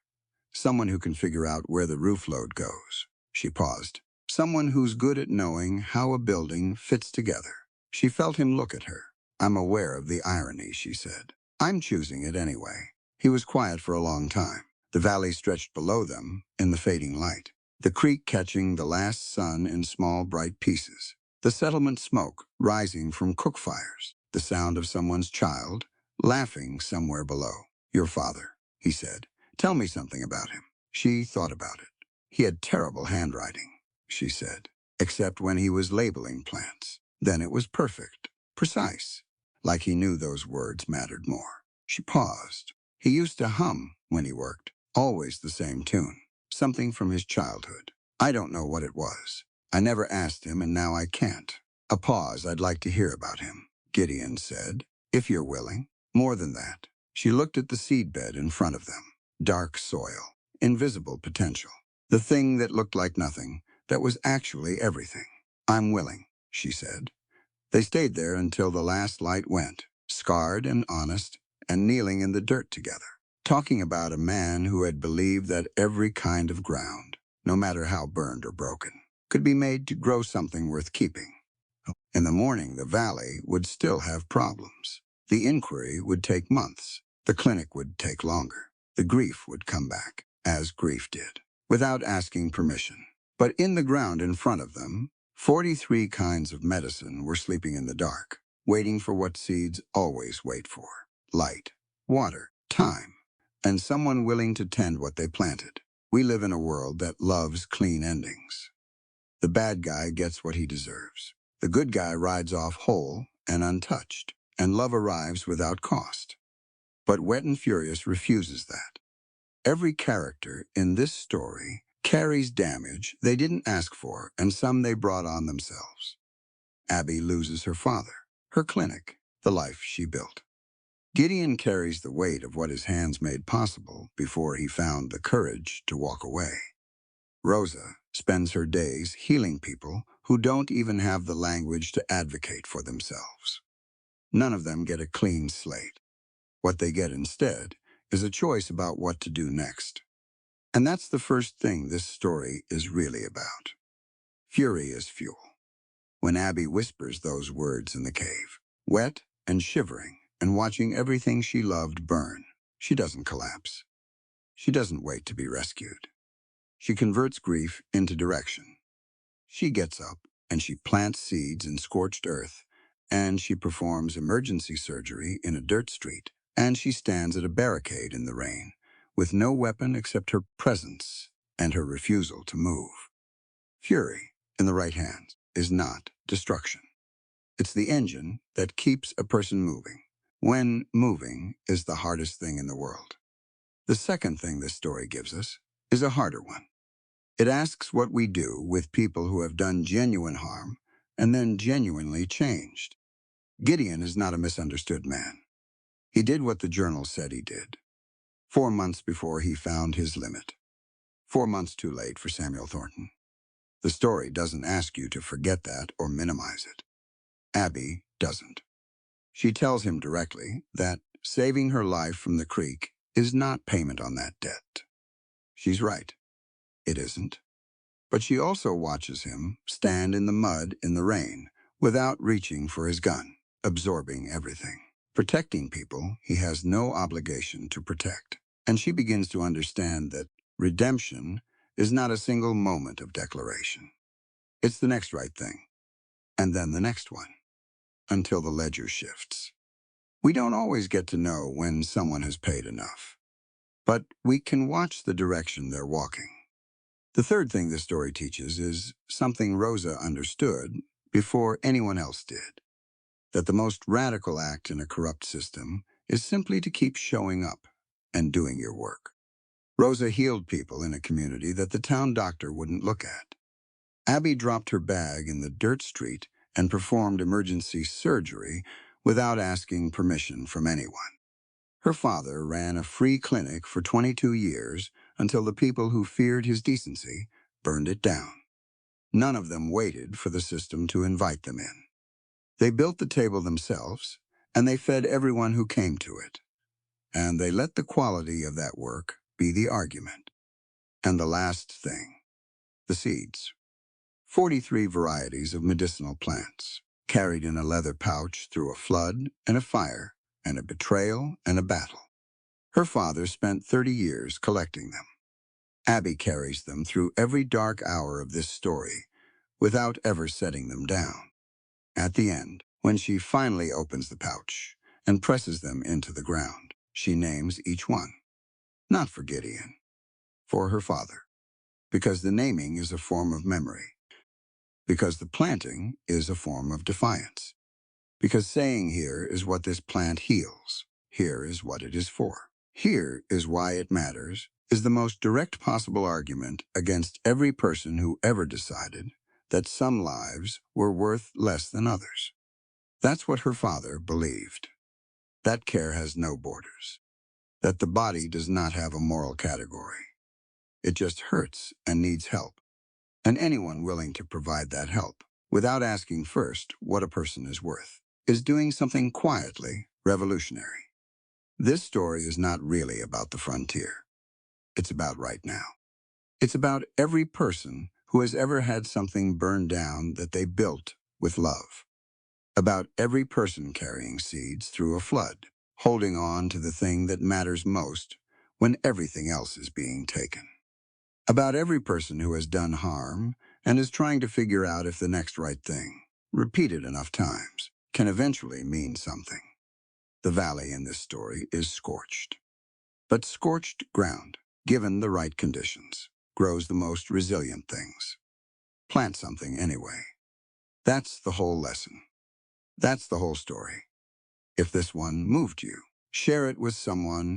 Someone who can figure out where the roof load goes." She paused. "Someone who's good at knowing how a building fits together." She felt him look at her. "I'm aware of the irony," she said. "I'm choosing it anyway." He was quiet for a long time. The valley stretched below them in the fading light, the creek catching the last sun in small, bright pieces, the settlement smoke rising from cook fires, the sound of someone's child laughing somewhere below. "Your father," he said. "Tell me something about him." She thought about it. "He had terrible handwriting," she said, "except when he was labeling plants. Then it was perfect, precise, like he knew those words mattered more." She paused. "He used to hum when he worked, always the same tune, something from his childhood. I don't know what it was. I never asked him, and now I can't." A pause. "I'd like to hear about him," Gideon said, "if you're willing." More than that. She looked at the seedbed in front of them. Dark soil, invisible potential, the thing that looked like nothing, that was actually everything. "I'm willing," she said. They stayed there until the last light went, scarred and honest, and kneeling in the dirt together, talking about a man who had believed that every kind of ground, no matter how burned or broken, could be made to grow something worth keeping. In the morning, the valley would still have problems. The inquiry would take months. The clinic would take longer. The grief would come back, as grief did, without asking permission. But in the ground in front of them, 43 kinds of medicine were sleeping in the dark, waiting for what seeds always wait for: light, water, time, and someone willing to tend what they planted. We live in a world that loves clean endings. The bad guy gets what he deserves. The good guy rides off whole and untouched, and love arrives without cost. But Wet and Furious refuses that. Every character in this story carries damage they didn't ask for, and some they brought on themselves. Abby loses her father, her clinic, the life she built. Gideon carries the weight of what his hands made possible before he found the courage to walk away. Rosa spends her days healing people who don't even have the language to advocate for themselves. None of them get a clean slate. What they get instead is a choice about what to do next. And that's the first thing this story is really about. Fury is fuel. When Abby whispers those words in the cave, wet and shivering and watching everything she loved burn, she doesn't collapse. She doesn't wait to be rescued. She converts grief into direction. She gets up and she plants seeds in scorched earth, and she performs emergency surgery in a dirt street, and she stands at a barricade in the rain, with no weapon except her presence and her refusal to move. Fury, in the right hands, is not destruction. It's the engine that keeps a person moving, when moving is the hardest thing in the world. The second thing this story gives us is a harder one. It asks what we do with people who have done genuine harm and then genuinely changed. Gideon is not a misunderstood man. He did what the journal said he did. 4 months before he found his limit. 4 months too late for Samuel Thornton. The story doesn't ask you to forget that or minimize it. Abby doesn't. She tells him directly that saving her life from the creek is not payment on that debt. She's right. It isn't. But she also watches him stand in the mud in the rain without reaching for his gun, absorbing everything, protecting people he has no obligation to protect. And she begins to understand that redemption is not a single moment of declaration. It's the next right thing, and then the next one, until the ledger shifts. We don't always get to know when someone has paid enough, but we can watch the direction they're walking. The third thing this story teaches is something Rosa understood before anyone else did, that the most radical act in a corrupt system is simply to keep showing up and doing your work. Rosa healed people in a community that the town doctor wouldn't look at. Abby dropped her bag in the dirt street and performed emergency surgery without asking permission from anyone. Her father ran a free clinic for 22 years until the people who feared his decency burned it down. None of them waited for the system to invite them in. They built the table themselves, and they fed everyone who came to it. And they let the quality of that work be the argument. And the last thing, the seeds. 43 varieties of medicinal plants, carried in a leather pouch through a flood and a fire and a betrayal and a battle. Her father spent 30 years collecting them. Abby carries them through every dark hour of this story without ever setting them down. At the end, when she finally opens the pouch and presses them into the ground, she names each one. Not for Gideon, for her father, because the naming is a form of memory, because the planting is a form of defiance, because saying here is what this plant heals, here is what it is for. Here is why it matters, is the most direct possible argument against every person who ever decided that some lives were worth less than others. That's what her father believed. That care has no borders. That the body does not have a moral category. It just hurts and needs help. And anyone willing to provide that help, without asking first what a person is worth, is doing something quietly revolutionary. This story is not really about the frontier. It's about right now. It's about every person who has ever had something burned down that they built with love. About every person carrying seeds through a flood, holding on to the thing that matters most when everything else is being taken. About every person who has done harm and is trying to figure out if the next right thing, repeated enough times, can eventually mean something. The valley in this story is scorched. But scorched ground, given the right conditions, grows the most resilient things. Plant something anyway. That's the whole lesson. That's the whole story. If this one moved you, share it with someone